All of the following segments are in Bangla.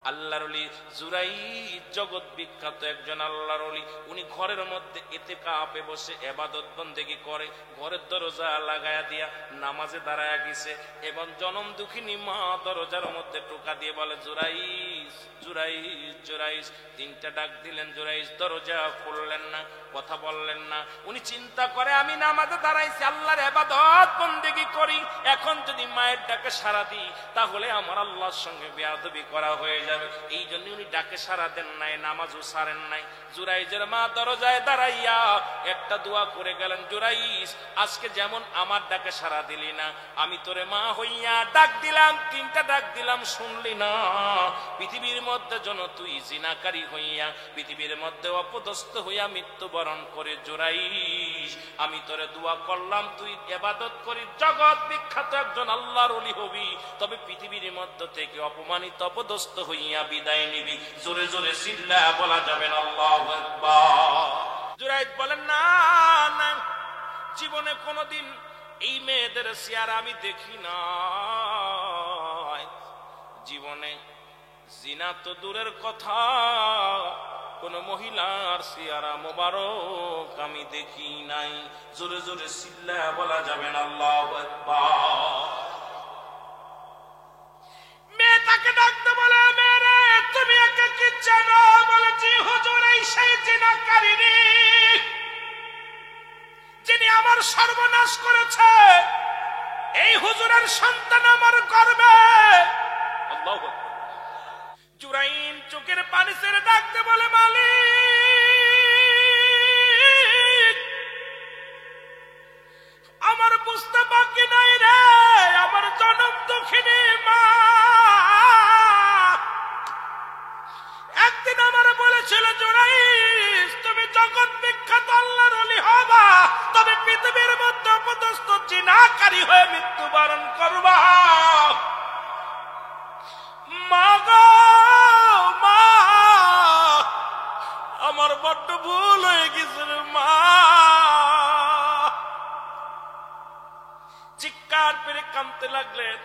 আল্লাহর ওলি জুরাইজ জগৎ বিখ্যাত একজন আল্লাহর ওলি। উনি ঘরের মধ্যে ইতিকাফে বসে ইবাদত বন্দেগি করে, ঘরের দরজা লাগায়া দিয়া নামাজে দাঁড়ায়া গেছে এবং জনম দুঃখিনী মা দরজার মধ্যে টোকা দিয়ে বলে জুরাইজ জুরাইজ জুরাইজ। তিনটা ডাক দিলেন, জুরাইজ দরজা খুললেন না, কথা বললেন না। উনি চিন্তা করে আমি নামাজে দাঁড়াইছি, আল্লাহর ইবাদত বন্দেগি করি, এখন যদি মায়ের ডাকে সাড়া দিই তাহলে আমার আল্লাহর সঙ্গে বেয়াদবি করা হয়ে যাবে। এই জন্য উনি ডাকে সাড়া দেন নাই, নামাজও সারেন নাই। জুরাইজের মা দরজায় দাঁড়াইয়া একটা দোয়া করে গেলেন, জুরাইজ আজকে যেমন আমার ডাকে সাড়া দিলি না, আমি তোরে মা হইয়া ডাক দিলাম, তিনটা ডাক দিলাম শুনলি না। পৃথিবীর মধ্যে যেন তুই জিনাকারী হইয়া পৃথিবীর মধ্যে অপদস্থ হইয়া মৃত্যুবরণ করে জুরাইজ, আমি তোরে দোয়া করলাম তুই ইবাদত করি জগৎ বিখ্যাত একজন আল্লাহর ওলি হবি, তবে পৃথিবীর মধ্য থেকে অপমানিত অপদস্থ হইয়া বিদায় নিবি। জোরে জোরে চিল্লা বলা যাবে না আল্লাহু আকবার। জুরাইজ বলেন না না, জীবনে কোনোদিন এই মেয়েদের চেহারা আমি দেখি না, জীবনে জিনা তো দূরের কথা, কোন মহিলার চেহারা মোবারক আমি দেখি নাই। জোরে জোরে চিল্লা বলা যাবে না আল্লাহু আকবার। মেয়ে তাকে ডাকতে বলে, মেরে তুমি একে কি জানো? বলে জি হুজুর, এই সেই জিনাকারিনী যিনি আমার সর্বনাশ করেছে, এই হুজুরের সন্তান আমার গর্বে। আল্লাহু আকবার। জুরাইন চোখের পানি ছেড়ে ডাকতে বলে, মালিক আমার বুঝতে বাকি নাই রে, আমার জনম দুঃখিনী মা একদিন আমার বলেছিল, জুরাইজ তুমি জগৎ বিখ্যাত আল্লাহর ওলি হবা, তবে পৃথিবীর মধ্যে অপদস্থ জিনাকারী হয়ে মৃত্যুবরণ করবা। মা গো মা, আমার বড্ড ভুল হয়ে গেছে মা। চিৎকার করে কাঁদতে লাগলেন,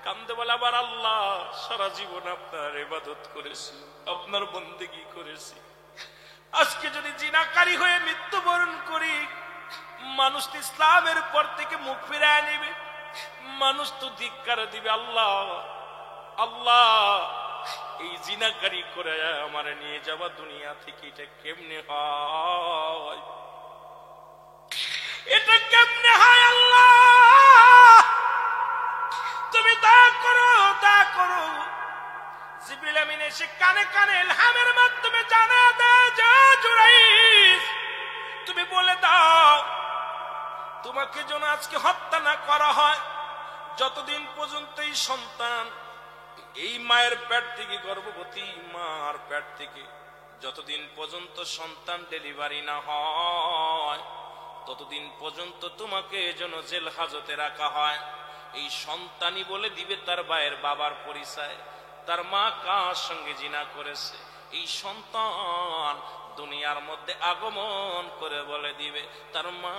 কান্দে বলে, আবার আল্লাহ সারা জীবন আপনার ইবাদত করেছি, আপনার বন্দেগী করেছি, আজকে যদি জিনাকারী হয়ে মৃত্যুবরণ করি, মানুষ তো ইসলামের পর থেকে মুখ ফিরায় নিবে, মানুষ তো ধিক্কার দিবে। আল্লাহ আল্লাহ এই জিনাকারী করে আমার নিয়ে যাওয়া দুনিয়া থেকে এটা কেমনে হয়, এটা কেমনে হয়? আল্লাহ তুমি দয়া করো, দয়া করো। জিবরিল আমিন এসে কানে কানে ইলহামের মাধ্যমে জানা দেয় যে জুরাইজ তুমি বলে দাও তোমাকে যেন আজকে হত্যা না করা হয়, যতদিন পর্যন্ত এই সন্তান এই মায়ের পেট থেকে, গর্ভবতী মার পেট থেকে যতদিন পর্যন্ত সন্তান ডেলিভারি না হয়, ততদিন পর্যন্ত তোমাকে যেন জেল হাজতে রাখা হয়। এই সন্তানই বলে দিবে তার ভাইয়ের বাবার পরিচয়, তার মা কার সঙ্গে জিনা করেছে। এই সন্তান দুনিয়ার মধ্যে আগমন করে বলে দিবে তার মা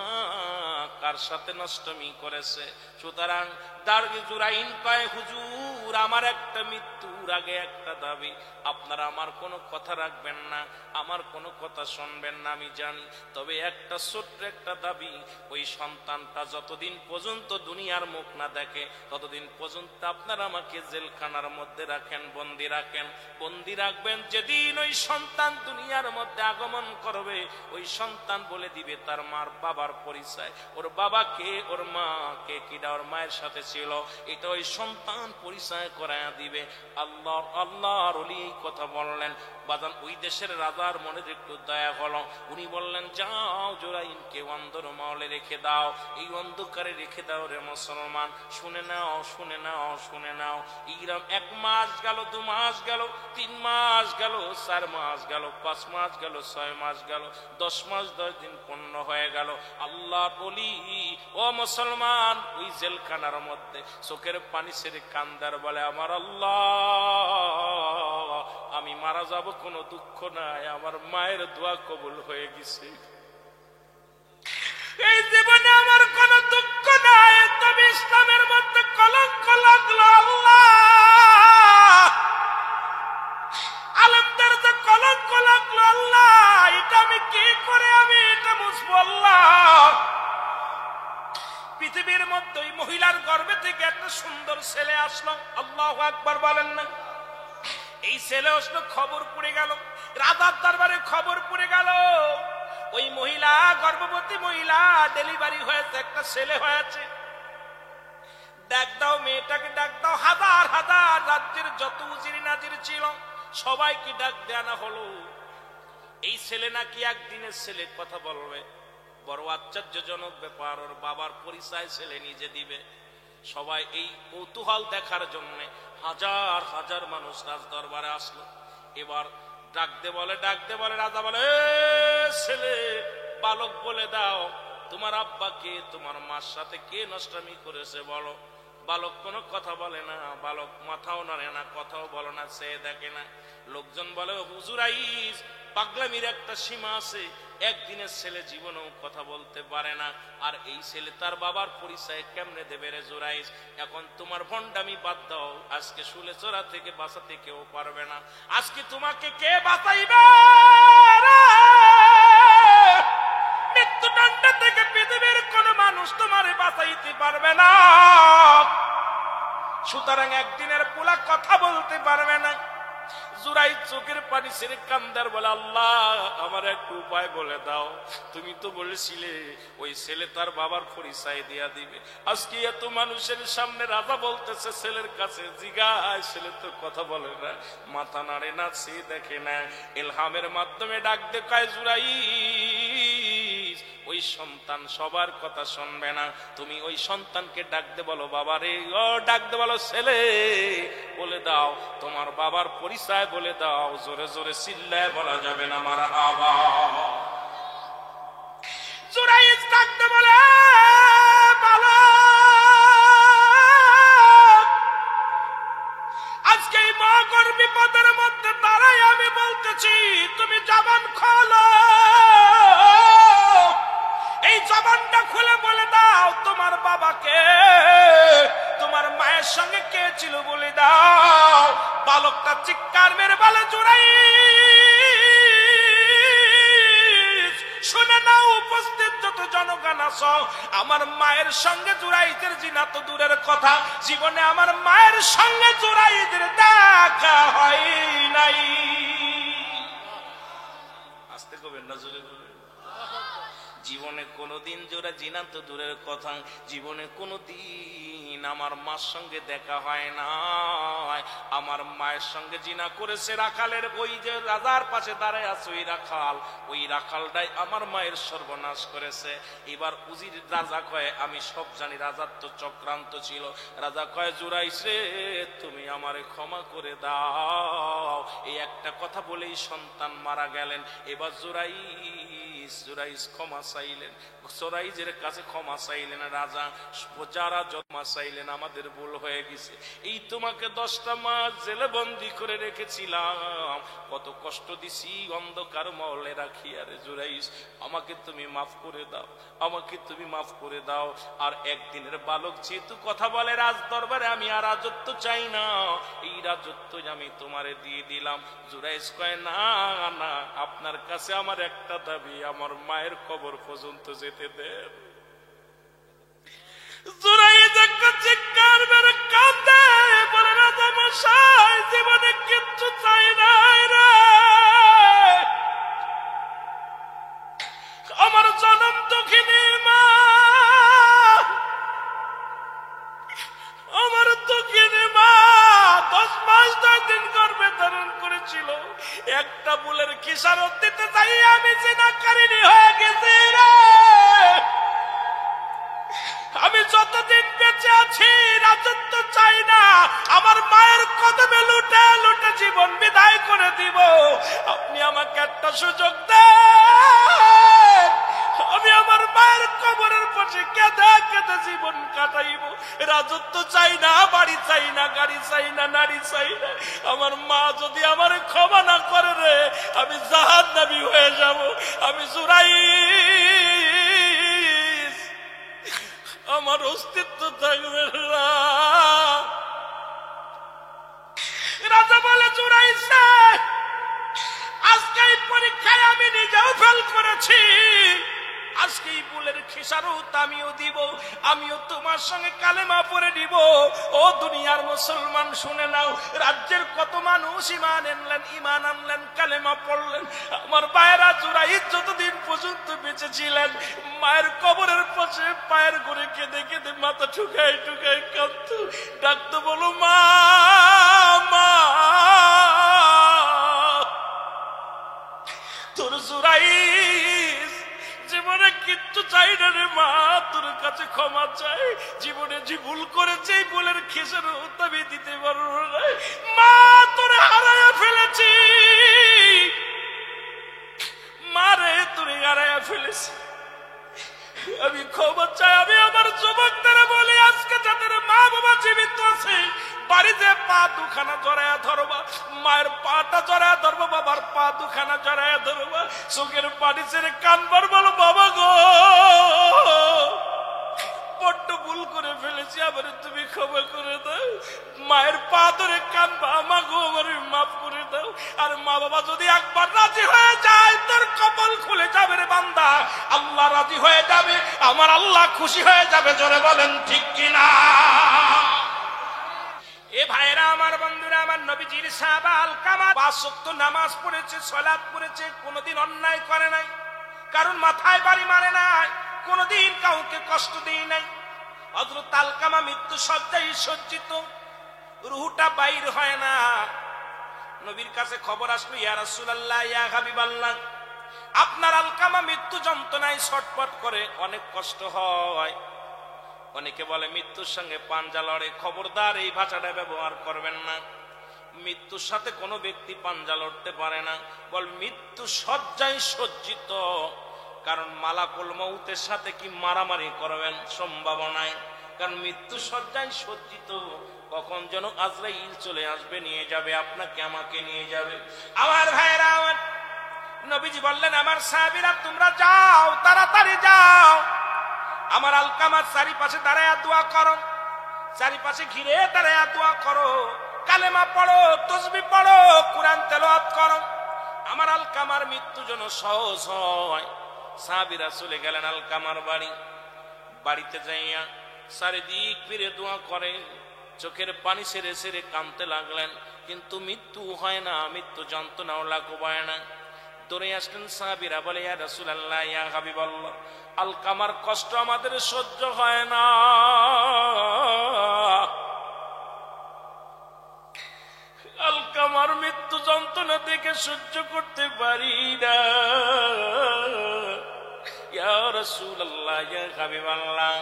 কার সাথে নষ্টমী করেছে। সুতরাং দারগি জুরাইন কয়, হুজুর আমার একটা মৃত্যুর আগে একটা দাবি, আপনারা আমার কোনো কথা রাখবেন না, আমার কোনো কথা শুনবেন না আমি জানি, তবে একটা ছোট্ট একটা দাবি, ওই সন্তানটা যতদিন পর্যন্ত দুনিয়ার মুখ না দেখে ততদিন পর্যন্ত আপনারা আমাকে জেলখানার মধ্যে রাখেন, বন্দি রাখেন, বন্দি রাখবেন। যেদিন ওই সন্তান দুনিয়ার মধ্যে আগমন করবে, ওই সন্তান বলে দিবে তার মার বাবার পরিচয়, ওর বাবা কে, ওর মা কে, কিনা ওর মায়ের সাথে ছিল, এটা ওই সন্তান পরিচয় করায়া দিবে। আল্লাহর ওলি এই কথা বললেন। বাজান ওই দেশের রাজার মনে একটু দয়া হলো, উনি বললেন, যাও জুরাইনকে অন্ধর মহলে রেখে দাও, এই অন্ধকারে রেখে দাও রে মুসলমান। শুনে নাও, শুনে নাও, শুনে নাও। এইরকম 1 মাস গেল, 2 মাস গেল, 3 মাস গেল, 4 মাস গেল, 5 মাস গেল, 6 মাস গেল, 10 মাস 10 দিন পূর্ণ হয়ে গেল। আল্লাহর ওলি ও মুসলমান ওই জেলখানার মধ্যে চোখের পানি ছেড়ে কান্দার বলে, আমার আল্লাহ আমি মারা যাব, কোনো দুঃখ নাই, আমার মায়ের দোয়া কবুল হয়ে গেছে, এই জীবনে আমার কোনো দুঃখ নাই, তবে ইসলামের মধ্যে কলঙ্ক লাগলো। আল্লাহ লাগলো, আল্লাহ এটা আমি কি করে আমি এটা মুছবো আল্লাহ। পৃথিবীর মধ্যে ওই মহিলার গর্ভে থেকে একটা সুন্দর ছেলে আসলো, আল্লাহু আকবার বলেন না। এই ছেলে আসলো, খবর পড়ে গেল, রাজার দরবারে খবর পড়ে গেল ওই মহিলা গর্ভবতী মহিলা, ডেলিভারি হয়েছে, একটা ছেলে হয়েছে। ডাক দাও মেয়েটাকে, ডাক দাও। হাজার হাজার রাজ্যের যত উজির নাজির ছিল সবাইকে ডাক দেওয়া হলো। এই ছেলে নাকি একদিনের ছেলে, কথা বলবে। বড় আশ্চর্যজনক ব্যাপার, ওর বাবার পরিচয় ছেলে নিজে দিবে। সবাই এই কৌতূহল দেখার জন্য হাজার হাজার মানুষ রাজ দরবারে আসলো। এবার ডাকতে বলে, ডাকতে বলে, রাজা বলে, ছেলে বালক বলে দাও তোমার আব্বাকে তোমার মার সাথে কে নষ্টামি করেছে বলো। বালক কোনো কথা বলে না, বালক মাথাও নাড়ে না, কথাও বলে না, সে দেখে না। লোকজন বলে, হুজুর আইস, পাগলামির একটা সীমা আছে, একদিনের ছেলে জীবনেও কথা বলতে পারে না, আর এই ছেলে তার বাবার পরিচয় কেমনে দেবে রে জোরাইস। এখন তোমার ভণ্ডামি বাদ দাও, আজকে শুলে চোরা থেকে বাঁচাতে কেউ পারবে না, আজকে তোমাকে কে বাঁচাইবে? মৃত্যুদণ্ড থেকে পৃথিবীর কোন মানুষ তোমারে বাঁচাইতে পারবে না। সুতরাং একদিনের পোলা কথা বলতে পারবে না। জুরাই চোখের পানি ছেড়ে কান্দার বলে, আল্লাহ আমার একটু উপায় বলে দাও। তুমি তো বলেছিলে ওই ছেলে তার বাবার পরিচয় দিয়া দিবে। আজকে এত মানুষের সামনে রাজা বলতেছে ছেলের কাছে জিগায়, ছেলে তো কথা বলে না, মাথা নাড়ে না, সে দেখে না। ইলহামের মাধ্যমে ডাক দেখায় জুরাই, ওই সন্তান সবার কথা শুনবে না, তুমি ওই সন্তানকে ডাকতে বলো, বাবারে ও ডাকতে বলো, ছেলে বলে দাও তোমার বাবার পরিচয় বলে দাও। জোরে জোরে চিল্লায় বলা যাবে না মারহাবা। জুরাইজ ডাকতে বলে, আজকে এই মহাকর বিপদের মধ্যে তারাই আমি বলতেছি, তুমি জবান খোলো, এই জবানটা খুলে বলে দাও তোমার বাবাকে, তোমার মায়ের সঙ্গে কে ছিল বলে দাও। বালকটা চিৎকার মেরে বলে, জুরাই শুনে নাও উপস্থিত যত জনগণ আছো, আমার মায়ের সঙ্গে জুরাইদের জিনা তো দূরের কথা, জীবনে আমার মায়ের সঙ্গে জুরাইদের দেখা হয় নাই। আস্তে কবেন না, জোরে বলবেন। জীবনে কোনোদিন জোড়া জিনা তো দূরের কথা, জীবনে কোনোদিন আমার মার সঙ্গে দেখা হয় না। আমার মায়ের সঙ্গে জিনা করেছে রাখালের, ওই যে রাজার পাশে দাঁড়ায় আছে ওই রাখালটাই আমার মায়ের সর্বনাশ করেছে। এবার উজির রাজা কয়, আমি সব জানি, রাজার তো চক্রান্ত ছিল। রাজা কয়, জুরাইস রে তুমি আমারে ক্ষমা করে দাও। এই একটা কথা বলেই সন্তান মারা গেলেন। এবার জুরাইস ক্ষমা চাইলেন, জুরাইজের কাছে ক্ষমা চাইলেন রাজা। যারা ক্ষমা চাইলেন, আমাদের ভুল হয়ে গেছে, এই তোমাকে 10টা মাস জেলে বন্দি করে রেখেছিলাম, কত কষ্ট দিছি অন্ধকার মহলে রাখি। আরে জুরাইস আমাকে তুমি মাফ করে দাও, আমাকে তুমি মাফ করে দাও। আর একদিনের বালক যেহেতু কথা বলে রাজ দরবারে, আমি আর রাজত্ব চাই না, এই রাজত্ব আমি তোমারে দিয়ে দিলাম। জুরাইস কয়, না না, আপনার কাছে আমার একটা দাবি, আমার মায়ের কবর পর্যন্ত যেতে দেন। জুরাইস একটা চিৎকার মেরে কাঁদে, বলে, রাজা মশাই জীবনে কিচ্ছু চাই না রে, আমার জনম দুঃখিনী মা, আমার দুঃখিনী মা 10 মাস 10 দিন গর্ভে ধারণ করেছিল, একটা বুলের কিশারত দিতে চাই আমি জিনাকারিনী হয়ে গেছি রে। আমি যতদিন বেঁচে আছি রাজত্ব চাই না, আমার মায়ের কদমে লুটে লুটে জীবন বিদায় করে দিব। আপনি আমাকে একটা সুযোগ দেন, আমি আমার মায়ের কবরের পাশে কেঁদে কেঁদে জীবন কাটাইব। রাজত্ব চাই না, বাড়ি চাই না, গাড়ি চাই না, নারী চাই না। আমার মা যদি আমার ক্ষমা না করে রে, আমি জাহান্নামী হয়ে যাব। আমি জুরাইস, আমার অস্তিত্ব থাকবে না। রাজা বলে, জুরাইস আজকে এই খেসারত আমিও দিব, আমিও তোমার সঙ্গে কালেমা পড়ে দিব। ও দুনিয়ার মুসলমান শুনে নাও, রাজ্যের কত মানুষ ঈমান আনলেন, কালেমা পড়লেন। আমার ভাইয়েরা জুরাইদ যতদিন পর্যন্ত বেঁচে ছিলেন, মায়ের কবরের পাশে পায়ের ঘুরে কেঁদে কেঁদে মাথা ঠুকাই ঠুকাই কাঁদত, ডাকতো, বলো মা মা। তোর জুরাইদ জীবনে কিচ্ছু চাই না রে মা, তোর কাছে ক্ষমা চাই। জীবনে যে ভুল করেছে এই ভুলের খেসারত আমি দিতে পারবো না মা, তোরে হারাইয়া ফেলেছি মারে, তোরে হারাইয়া ফেলেছি, আমি ক্ষমা চাই। আমি আমার যুবকদের বলি, আজকে যাদের মা বাবা জীবিত আছে, বাড়িতে পা দুখানা জড়ায়া ধরবা, মায়ের পাটা জড়ায়া ধরবো, বাবার পা দুখানা জড়ায়া ধরবা, চোখের পানি ছেড়ে কানবার, বলো বাবা গো বড্ড ভুল করে ফেলেছি, আবার তুমি ক্ষমা করে দাও। মায়ের পা ধরে কানবা, মা গো আমার মাফ করে দাও। আর মা বাবা যদি একবার রাজি হয়ে যায়, তোর কপাল খুলে যাবে রে বান্দা, আল্লাহ রাজি হয়ে যাবে, আমার আল্লাহ খুশি হয়ে যাবে। জোরে বলেন ঠিক কিনা? এ ভাইরা আমার, বন্ধুরা আমার, নবীজির সাহাবা আলকামা ৫ ওয়াক্ত নামাজ পড়েছে, সালাত পড়েছে, কোনোদিন অন্যায় করে নাই, কারণ মাথায় বাড়ি মারে নাই, কোনোদিন কাউকে কষ্ট দেই নাই। হযরত আলকামা মৃত্যু শয্যায় সজ্জিত, রূহটা বাইর হয় না। নবীর কাছে খবর আসলো, ইয়া রাসূলুল্লাহ, ইয়া হাবিবাল্লাহ, আপনার আলকামা মৃত্যু যন্ত্রণায় ছটফট করে, অনেক কষ্ট হয়। অনেকে বলে মৃত্যুর সঙ্গে পাঞ্জা লড়ে, খবরদার এই ভাষাটা ব্যবহার করবেন না। মৃত্যুর সাথে কোনো ব্যক্তি পাঞ্জা লড়তে পারে না, বল মৃত্যু শয্যায় সজ্জিত, কারণ মালাকুল মউতের সাথে কি মারামারি করবেন? সম্ভব নাই, কারণ মৃত্যু শয্যায় সজ্জিত। কখন যেন আজরাইল চলে আসবে, নিয়ে যাবে আপনাকে, আমাকে নিয়ে যাবে। আমার ভাইরা আমার, নবীজি বললেন, আমার সাহাবীরা তোমরা যাও, তাড়াতাড়ি যাও, আমার আলকামার চারিপাশে দাঁড়ায়া দোয়া করো, চারিপাশে ঘিরে দাঁড়ায়া দোয়া করো, কালেমা পড়ো, তাসবিহ পড়ো, কুরআন তেলাওয়াত করো, আমার আলকামার মৃত্যু যেন সহজ হয়। সাহাবীরা চলে গেলেন আলকামার বাড়ি। বাড়িতে যাইয়া চারিদিক ফিরে দোয়া করে, চোখের পানি ছেড়ে ছেড়ে কাঁদতে লাগলেন, কিন্তু মৃত্যু হয় না, মৃত্যু যন্ত্রণাও লাঘব হয় না। দৌড়ে আসলেন সাহাবীরা, বলে ইয়া রাসূলুল্লাহ, ইয়া হাবিবাল্লাহ, আলকামার কষ্ট আমাদের সহ্য হয় না, আলকামার মৃত্যু যন্ত্রণা দেখে সহ্য করতে পারি না, ইয়া রাসূলুল্লাহ, ইয়া হাবিবাল্লাহ,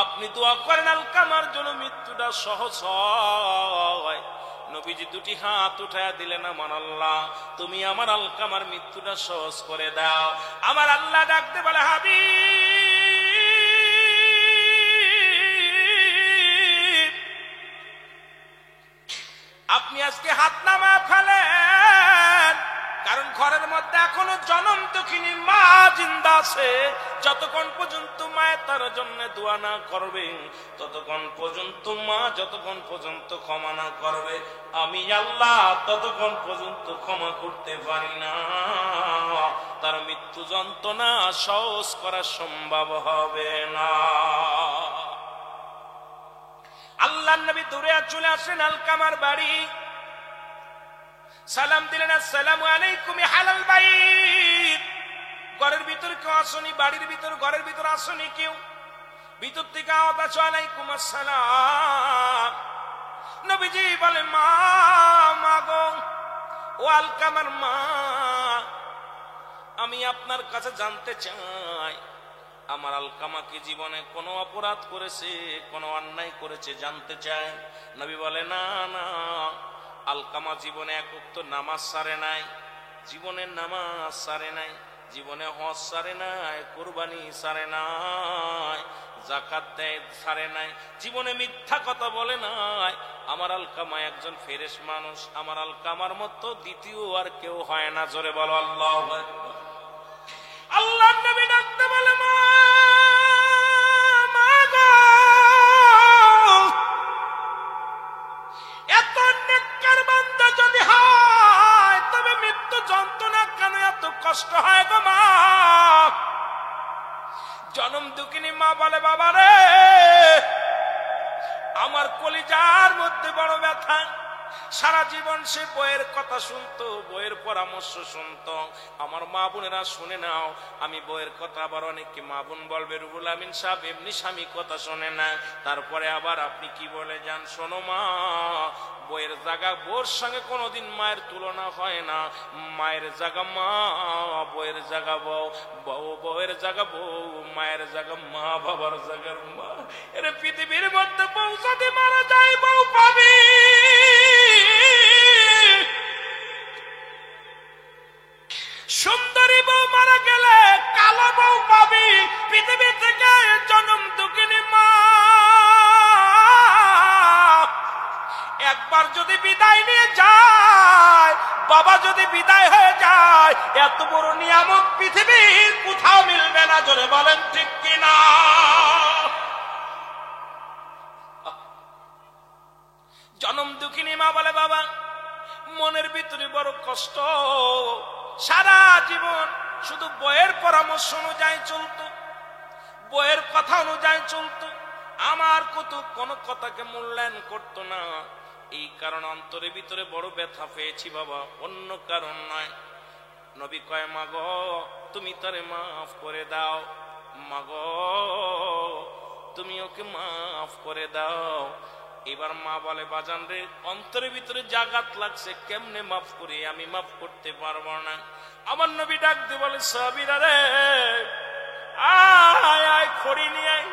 আপনি দোয়া করেন আলকামার জন্য মৃত্যুটা সহজ হয়। নবীজি দুটি হাত উঠায়া দিলেন, আমার আল্লাহ, তুমি আমার আলকামার মৃত্যুটা সহজ করে দাও। আমার আল্লাহ ডাকতে বলে, হাবিব, আপনি আজকে হাত নামা ফেলেন, কারণ ঘরের মধ্যে এখনো জনম দুঃখিনী মা জিন্দা আছে। যতক্ষণ পর্যন্ত মায়ের তার জন্য দোয়া না করবে, ততক্ষণ পর্যন্ত মা, যতক্ষণ পর্যন্ত ক্ষমা না করবে, আমি আল্লাহ ততক্ষণ পর্যন্ত ক্ষমা করতে পারি না। তার মৃত্যু যন্ত্রণা সহজ করা সম্ভব হবে না। আল্লাহর নবী দূরে চলে আসেন আলকামার বাড়ি, সালাম দিলেন, আসসালামু আলাইকুম হালাল বাইত। ঘরের ভিতর কেউ আসনি, বাড়ির ভিতর, ঘরের ভিতর আসনি কেউ, ভিতর থেকে আওয়াজ আসে, আলাইকুম আসসালাম। নবীজি বলে, মা, মা গো, ও আলকামার মা, আমি আপনার কাছে জানতে চাই, আমার আলকামা কি জীবনে কোনো অপরাধ করেছে, কোনো অন্যায় করেছে, জানতে চাই। নবী বলে, না না, আলকামা জীবনে এক ওয়াক্ত নামাজ সারে নাই, জীবনে নামাজ সারে নাই, জীবনে হজ সারে নাই, কুরবানি সারে নাই, যাকাত দেয় সারে নাই, জীবনে মিথ্যা কথা বলে নাই। আমার আলকামা একজন ফেরেশ মানুষ, আমার আলকামার মতো দ্বিতীয় আর কেউ হয় না। জোরে বলো আল্লাহু আকবার। আল্লাহর নবী ডাকতে বলে, মা, মা গো, এত নেককার বান্দা যদি হয়, তবে মৃত্যু যন্ত্রণা কেন এত কষ্ট হয় গো মা? জন্ম দুঃখিনী মা বলে, বাবা রে, আমার কলিজার মধ্যে বড় ব্যথা। সারা জীবন সে বইয়ের কথা শুনতো, বইয়ের পরামর্শ শুনতো। আমার মা বোনেরা শুনে নাও, আমি বইয়ের কথা আবার অনেককে মা বোন বলবে, রুহুল আমিন সাহেব এমনি স্বামী কথা শোনে না, তারপরে আবার আপনি কি বলে যান। শোনো মা, বইয়ের জায়গা বোর সঙ্গে কোনোদিন মায়ের তুলনা হয় না। মায়ের জায়গা মা, বইয়ের জায়গা বউ, বউ বউয়ের জায়গা বউ, মায়ের জায়গা মা, বাবার জায়গার মা। এর পৃথিবীর মধ্যে বউ যদি মারা যায় বউ পাবি, সুন্দরী বউ মারা গেলে কালো বউ পাবি। পৃথিবী থেকে জন্ম দুঃখিনী মা একবার যদি বিদায় নিয়ে যায়, বাবা যদি বিদায় হয়ে যায়, এত বড় নিয়ামত পৃথিবীর কোথাও মিলবে না। জোরে বলেন ঠিক কিনা? জনম দুঃখিনী মা বলে, বাবা মনের ভিতরে বড় কষ্ট, সারা জীবন শুধু বইয়ের পরামর্শ অনুযায়ী চলতো, বইয়ের কথা অনুযায়ী চলতো, আমার কোন কথাকে মূল্যায়ন করতো না। এই কারণে অন্তরের ভিতরে বড় ব্যথা পেয়েছি বাবা, অন্য কারণ নয়। নবী কয়, মাগো তুমি তারে মাফ করে দাও, মাগো তুমি ওকে মাফ করে দাও। এবার মা বলে, বাজান রে, অন্তরের ভিতরে জাগাত লাগছে, কেমনে মাফ করি, আমি মাফ করতে পারবো না। আমার নবী ডাক দিয়ে বলে, সাহাবীরা রে, আয় আয়, খড়ি নিয়ে আয়,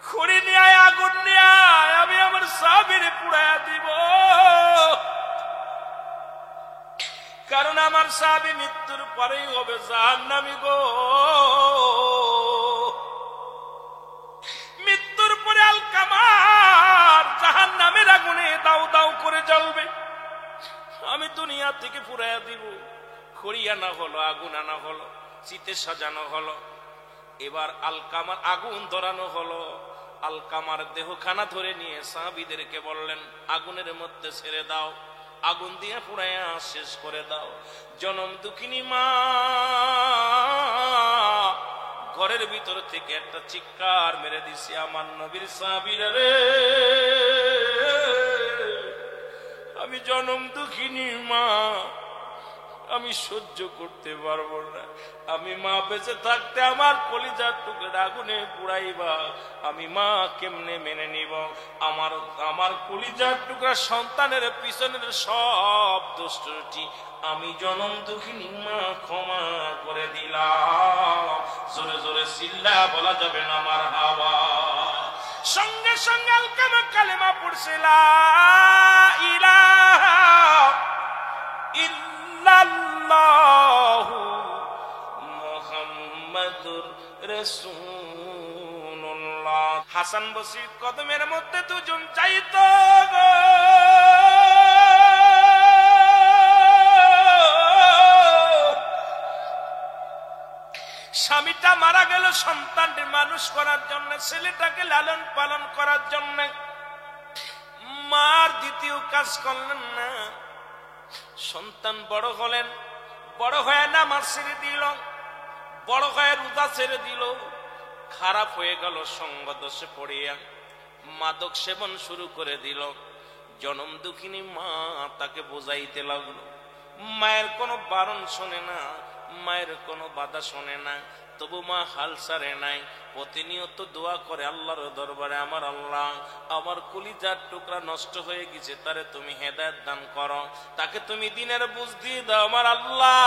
খড়ি নিয়ে আয়, আগুন নিয়ে আয়, আমি আমার সাহাবীরে পুড়াইয়া দিব। কারণ আমার সাহাবী মৃত্যুর পরেই হবে জাহান্নামী গো। মৃত্যুর পরে আলকামার জাহান্নামের আগুনে দাউ দাউ করে জ্বলবে, আমি দুনিয়া থেকে পুড়াইয়া দিব। খড়ি আনা হলো, আগুন আনা হলো, চিতে সাজানো হলো, এবার আলকামার আগুন ধরানো হলো। আলকামার দেহখানা ধরে নিয়ে সাহাবীদেরকে বললেন, আগুনের মধ্যে ছেড়ে দাও, আগুন দিয়ে পুড়াইয়া শেষ করে দাও। জনম দুঃখিনী মা ঘরের ভিতর থেকে একটা চিৎকার মেরে দিছে, আমার নবীর সাহাবীরা রে, আমি জনম দুঃখিনী মা, আমি সহ্য করতে পারবো না। আমি মা বেঁচে থাকতে আমার কলিজার টুকরা আগুনে পুড়াইবা, আমি মা কেমনে মেনে নিব? আমার কলিজার টুকরা সন্তানের পিছনের সব দুষ্টটি আমি জনম দুঃখিনী মা ক্ষমা করে দিলাম। জোরে জোরে চিল্লা বলা যাবে না আমার হাওয়া। সঙ্গে সঙ্গে আলকামা কালেমা পড়ছে, লা ইলাহা ইল্লাল্লাহু মুহাম্মাদুর রাসূলুল্লাহ। হাসান বসরি কদমের মধ্যে দুজন যাইতো গো, স্বামীটা মারা গেল সন্তানটি মানুষ করার জন্য, ছেলেটাকে লালন পালন করার জন্য। মার দ্বিতীয় কাজ করলেন না। সন্তান বড় হলেন, বড় হয়ে নামাজ ছেড়ে দিল, বড় হয়ে রোজা ছেড়ে দিল, খারাপ হয়ে গেল সঙ্গ দোষে পড়িয়া মাদক সেবন শুরু করে দিল। জনম দুঃখিনী মা তাকে বোঝাইতে লাগলো। মায়ের কোনো বারণ শোনে না, মায়ের কোনো বাধা শোনে না, তবু মা হাল ছাড়ে নাই। প্রতিনিয়ত দোয়া করে আল্লাহর দরবারে, আমার আল্লাহ, আমার কলিজার টুকরা নষ্ট হয়ে গেছে, তারে তুমি হেদায়েত দান করো, তাকে তুমি দিনের বুঝ দিয়ে দাও। আমার আল্লাহ,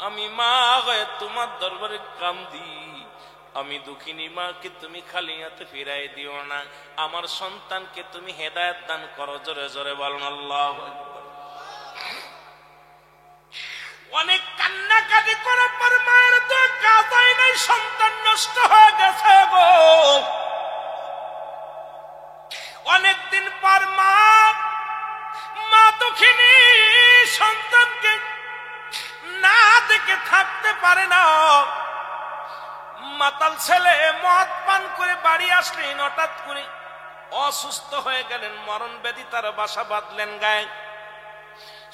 আমি মা হয়ে তোমার দরবারে কান্দি, আমি দুঃখিনী মাকে তুমি খালি হাতে ফিরাই দিও না, আমার সন্তানকে তুমি হেদায়েত দান করো। জোরে জোরে বলুন আল্লাহু আকবার। অনেক কান্নাকাটি করার পর মায়ের তো কাজ নাই, সন্তান নষ্ট হয়ে গেছে গো। অনেকদিন পর মা দুঃখিনী সন্তানকে না দেখে থাকতে পারে না। মাতাল ছেলে মদ পান করে বাড়ি আসলেন, হঠাৎ করে অসুস্থ হয়ে গেলেন, মরণ ব্যাধি তার বাসা বাঁধলেন গায়ে।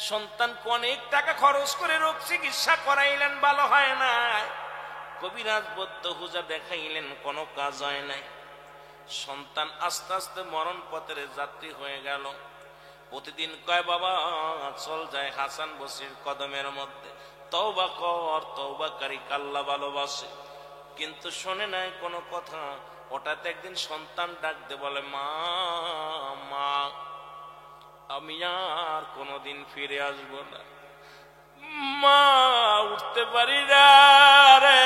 সন্তানকে অনেক টাকা খরচ করে রোগ চিকিৎসা করাইলেন, ভালো হয় না। কবিরাজ বৌদ্ধ পূজা দেখাইলেন, কোনো কাজ হয় নাই। সন্তান আস্তে আস্তে মরণ পথের যাত্রী হয়ে গেল। প্রতিদিন কয়, বাবা চল যায় হাসান বসরির কদমের মধ্যে, তওবা কর, তওবাকারী আল্লাহ ভালোবাসে। কিন্তু শোনে নাই কোনো কথা। হঠাৎ একদিন সন্তান ডাক দে বলে, মা মা, আমি আর কোনোদিন ফিরে আসব না। মা, উঠতে পারি না রে,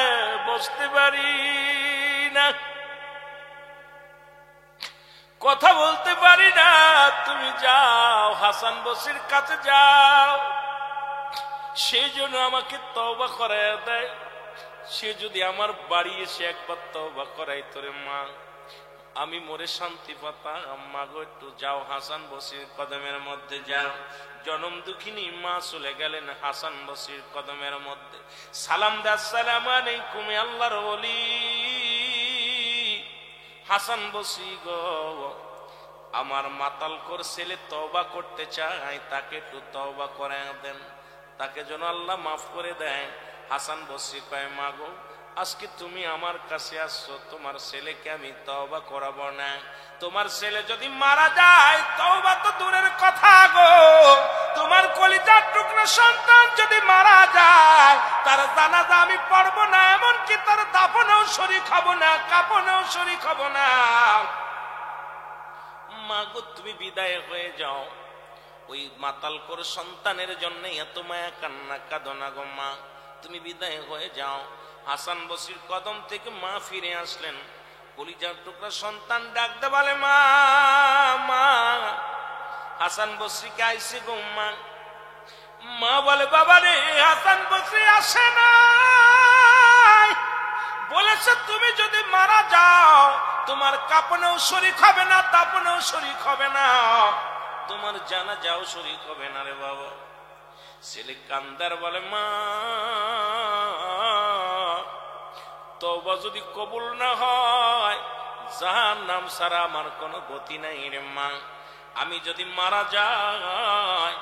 বসতে পারি না, কথা বলতে পারি না। তুমি যাও, হাসান বসরির কাছে যাও, সেই জন্য আমাকে তওবা করায় দেয়। সে যদি আমার বাড়ি এসে একবার তওবা করাই তোরে মা, আমি মরে শান্তি পাতাম। আম্মা গো, একটু যাও, হাসান বসরির কদমের মধ্যে যাও। জনম দুঃখিনী মা চলে গেলেন হাসান বসরির কদমের মধ্যে। সালাম দে, আসসালামু আলাইকুম আল্লাহর ওলি। হাসান বসরি গো, আমার মাতালখোর ছেলে তওবা করতে চায়, তাকে একটু তওবা করায় দেন, তাকে যেন আল্লাহ মাফ করে দেয়। হাসান বসরি কয়, মা গো, আজকে তুমি আমার কাছে আসছো, তোমার ছেলেকে আমি তওবা করাবো না। তোমার ছেলে যদি মারা যায়, তওবা তো দূরের কথা গো, তোমার কলিজার টুকরা সন্তান যদি মারা যায়, তার জানাজা আমি পড়বো না, এমনকি তার দাফনেও শরীক হব না, কাফনেও শরীক হব না। মা গো, তুমি বিদায় হয়ে যাও। ওই মাতালখোর সন্তানের জন্য এত মায়া কান্না কাঁদো না গো মা, তুমি বিদায় হয়ে যাও। হাসান বসরির কদম থেকে মা ফিরে আসলেন। কলিজার টুকরা সন্তান ডাক দে বলে, মা মা। হাসান বসরিকে আইসে গো মা। মা বলে, বাবা রে, হাসান বসরি আসে না, বলেছে তুমি যদি মারা যাও, তোমার কাপনেও শরীক হবে না, দাপনেও শরীক হবে না, তোমার জানাজাও শরীক হবে না রে বাবা। ছেলে কান্দার বলে, মা তওবা যদি কবুল না হয়, জাহান্নাম ছাড়া আমার কোনো গতি নাই রে মা। আমি যদি মারা যাই,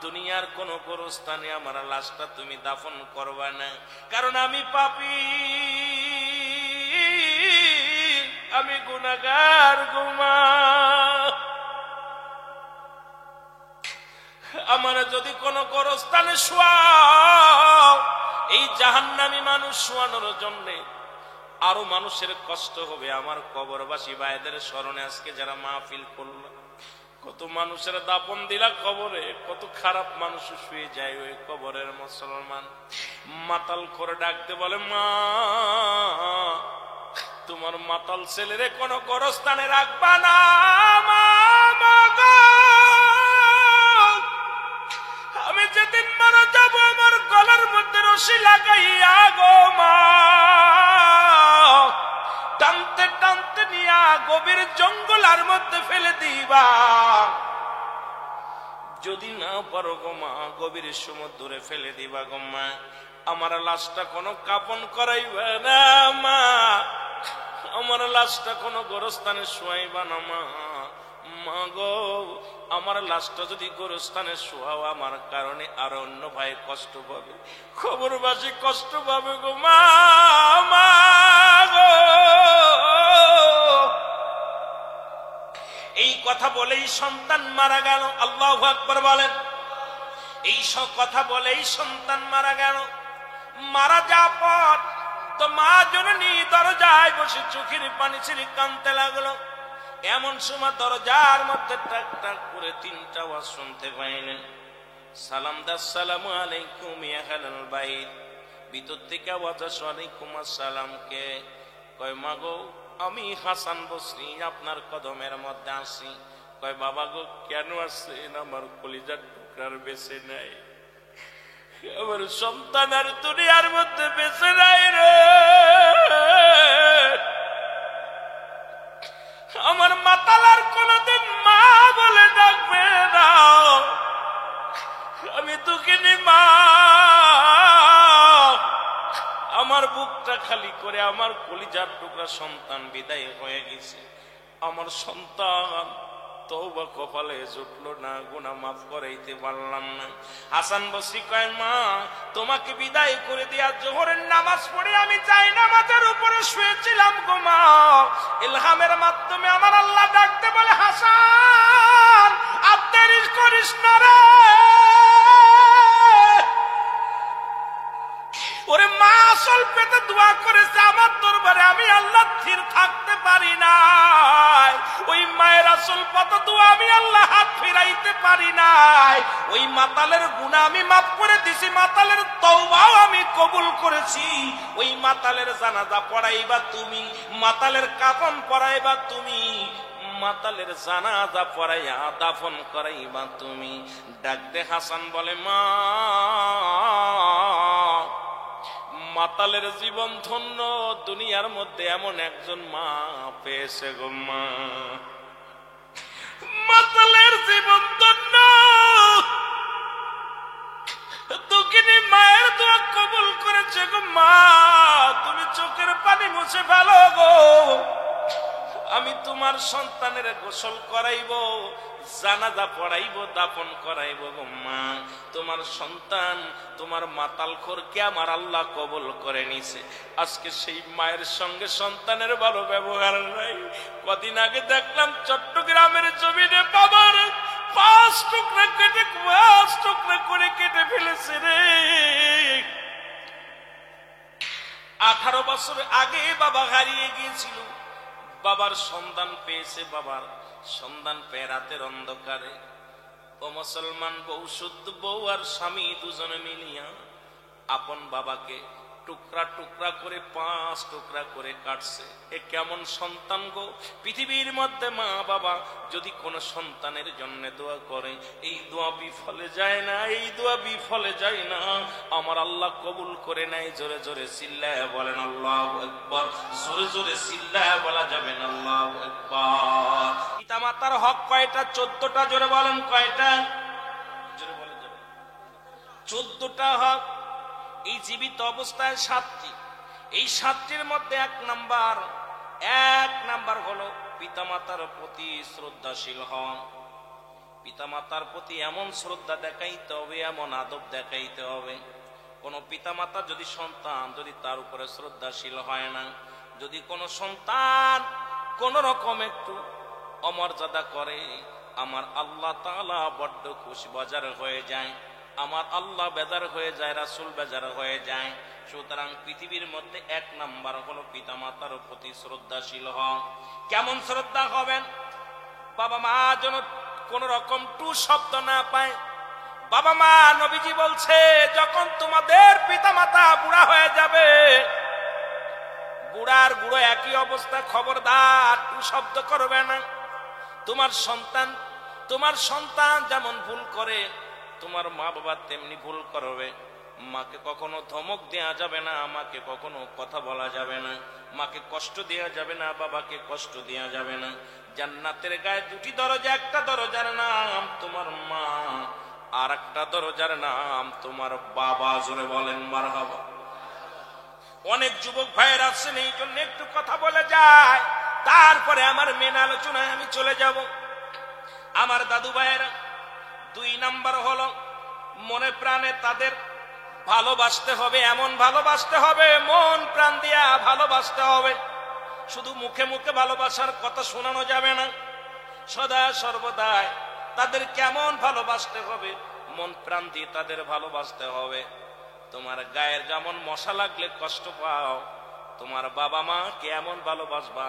দুনিয়ার কোন গোরস্থানে আমার লাশটা তুমি দাফন করবা না, কারণ আমি পাপী, আমি গুনাহগার গো মা। আমার যদি কোন গোরস্থানে শোয়াও, এই জাহান্নামী মানুষ শোয়ানোর জন্য আরো মানুষের কষ্ট হবে। আমার কবরবাসী ভাইদের স্মরণে আজকে যারা মাহফিল করলো, কত মানুষের দাপন দিলা কবরে, কত খারাপ মানুষ শুয়ে যায় ওই কবরের। মুসলমান মাতালখোর ডাকতে বলে, মা তোমার মাতাল ছেলেরে কোন গোরস্থানে রাখবা না মা। আমি যেদিন মারা যাব, আমার গলার মধ্যে রশি লাগাইয়া গো মা, টানতে টানতে নিয়া গভীর জঙ্গলার মধ্যে ফেলে দিবা। যদি না পারো গো মা, গভীর সমুদ্রে ফেলে দিবা গো মা। আমার লাশটা কোনো কাফন করাইবা না মা, আমার লাশটা কোনো গোরস্থানে শোয়াইবা না মা। মা গো, আমার লাশটা যদি গোরস্থানে শোয়াও, আমার কারণে আর অন্য ভাই কষ্ট পাবে, খবরবাসী কষ্ট পাবে গো মা। মা গো, এই কথা বলেই সন্তান মারা গেল। আল্লাহু আকবার বলেন। এই সব কথা বলেই সন্তান মারা গেল। মারা যাওয়ার পর তো মা জননী দরজায় বসে চোখের পানি ছেড়ে কাঁদতে লাগলো। এমন সময় দরজার মধ্যে টাক টাক করে তিনটা আওয়াজ শুনতে পাইলেন। সালাম দা, আসসালামু আলাইকুম ইয়া আহলাল বাইত। ভিতর থেকে আওয়াজ আসে, ওয়ালাইকুম আসসালাম। কে? কয়, মা গো, আমি হাসান বসরি আপনার কদমের মধ্যে আসি। কয়, বাবা গো, কেন আসছেন? আমার কলিজার টুকরার বেঁচে নাই, আমার সন্তান আর দুনিয়ার মধ্যে বেঁচে নাই রে। আমার মাতালার কোনদিন মা বলে ডাকবে না। আমি দুঃখিনী মা, আমার বুকটা খালি করে আমার কলিজার টুকরা সন্তান বিদায় হয়ে গেছে। আমার সন্তান তওবা কপালে জুটলো না, গুনাহ মাফ করাইতে পারলাম না। হাসান বসরি কয় মা তোমাকে বিদায় করে দিয়া জোহরের নামাজ পড়ে আমি যাই নামাজের উপরে শুয়েছিলাম গো মা, ইলহামের মাধ্যমে আমার আল্লাহ ডাকতে বলে হাসান আর দেরি করিস না রে। ওরে মা আসল পেতে দোয়া করেছে আমার দরবারে, আমি আল্লাহ স্থির থাকতে পারি নাই। ওই মায়ের আসল পথ দোয়া আমি আল্লাহ হাত ফিরাইতে পারি নাই। ওই মাতালের গুনাহ আমি মাফ করে দিছি, মাতালের তওবাও আমি কবুল করেছি। ওই মাতালের জানাজা পড়াইবা তুমি, মাতালের কাফন পরাইবা তুমি, মাতালের জানাজা পড়াইয়া দাফন করাইবা তুমি। ডাকতে হাসান বলে মা মাতালের জীবন ধন্য, দুনিয়ার মধ্যে এমন একজন মা পেয়েছে গো মা। মাতালের জীবন ধন্য, দুঃখিনী মায়ের দোয়া কবুল করেছে গো মা। তুমি চোখের পানি মুছে ফেলো গো, আমি তোমার সন্তানের গোসল করাইব, জানাজা পড়াইব, দাফন করাইব গো মা। তোমার সন্তান তোমার মাতালখোরকে আমার আল্লাহ কবুল করে নিছে। আজকে সেই মায়ের সঙ্গে সন্তানের ভালো ব্যবহার নাই। কদিন আগে দেখলাম চট্টগ্রামের জমিনে বাবার 5 টুকরা করে কেটে ফেলেছে রে। 18 বছর আগে বাবা হারিয়ে গিয়েছিল, বাবার সন্ধান পেয়েছে, বাবার সন্ধান পেয়ে রাতের অন্ধকারে ও মুসলমান বউ, শুদ্ধ বউ আর স্বামী দুজনে মিলিয়া আপন বাবাকে টুকরা টুকরা করে 5 টুকরা করে কাটছে। এ কেমন সন্তান গো! পৃথিবীর মধ্যে মা বাবা যদি কোনো সন্তানের জন্য দোয়া করে, এই দোয়া বিফলে যায় না, এই দোয়া বিফলে যায় না, আমার আল্লাহ কবুল করে নেয়। জোরে জোরে চিল্লায়া বলেন আল্লাহু আকবার। জোরে জোরে চিল্লায়া বলা যাবে না আল্লাহু আকবার। পিতা মাতার হক কয়টা? 14টা। জোরে বলেন কয়টা? জোরে বলে যাবে 14টা হক। এই জীবিত অবস্থায় 7টি। এই 7টির মধ্যে 1 নাম্বার হলো পিতামাতার প্রতি শ্রদ্ধাশীল হন। পিতামাতার প্রতি এমন শ্রদ্ধা দেখাইতে হবে, এমন আদব দেখাইতে হবে। কোন পিতামাতা যদি সন্তান যদি তার উপরে শ্রদ্ধাশীল হয় না, যদি কোনো সন্তান কোন রকম একটু অমর্যাদা করে, আমার আল্লাহ তাআলা বড্ড খুশি বাজার হয়ে যায়, আমার আল্লাহ বেজার হয়ে যায়, রাসূল বেজার হয়ে যায়। সুতরাং পৃথিবীর মধ্যে 1 নাম্বার হলো পিতামাতার প্রতি শ্রদ্ধাশীল হন। কেমন শ্রদ্ধা হবেন? বাবা মা যেন কোন রকম টু শব্দ না পায়। বাবা মা, নবীজি বলছে যখন তোমাদের পিতামাতা বুড়া হয়ে যাবে, বুড়ার বুড়ো একই অবস্থা, খবরদার টু শব্দ করবে না। তোমার সন্তান যেমন ভুল করে, তোমার মা বাবা তেমনি ভুল করবে। মাকে কখনো ধমক দেয়া যাবে না, মাকে কখনো কথা বলা যাবে না, মাকে কষ্ট দেয়া যাবে না, বাবাকে কষ্ট দেয়া যাবে না। জান্নাতের গায়ে 2টি দরজা, একটা দরজার নাম তোমার মা, আর একটা দরজার নাম তোমার বাবা। জোরে বলেন মারহাবা। অনেক যুবক ভাইয়ের আছেন, এই জন্য একটু কথা বলে যায়, তারপরে আমার মেন আলোচনায় আমি চলে যাব। আমার দাদু ভাইয়েরা, 2 নাম্বার হলো মনে প্রাণে তাদের ভালোবাসতে হবে, এমন ভালোবাসতে হবে, মন প্রাণ দিয়া ভালোবাসতে হবে। শুধু মুখে মুখে ভালোবাসার কথা শোনানো যাবে না, সদা সর্বদাই তাদের কেমন ভালোবাসতে হবে, মন প্রাণ দিয়ে তাদের ভালোবাসতে হবে। তোমার গায়ের যেমন মশা লাগলে কষ্ট পাও, তোমার বাবা মা কেমন ভালোবাসবা।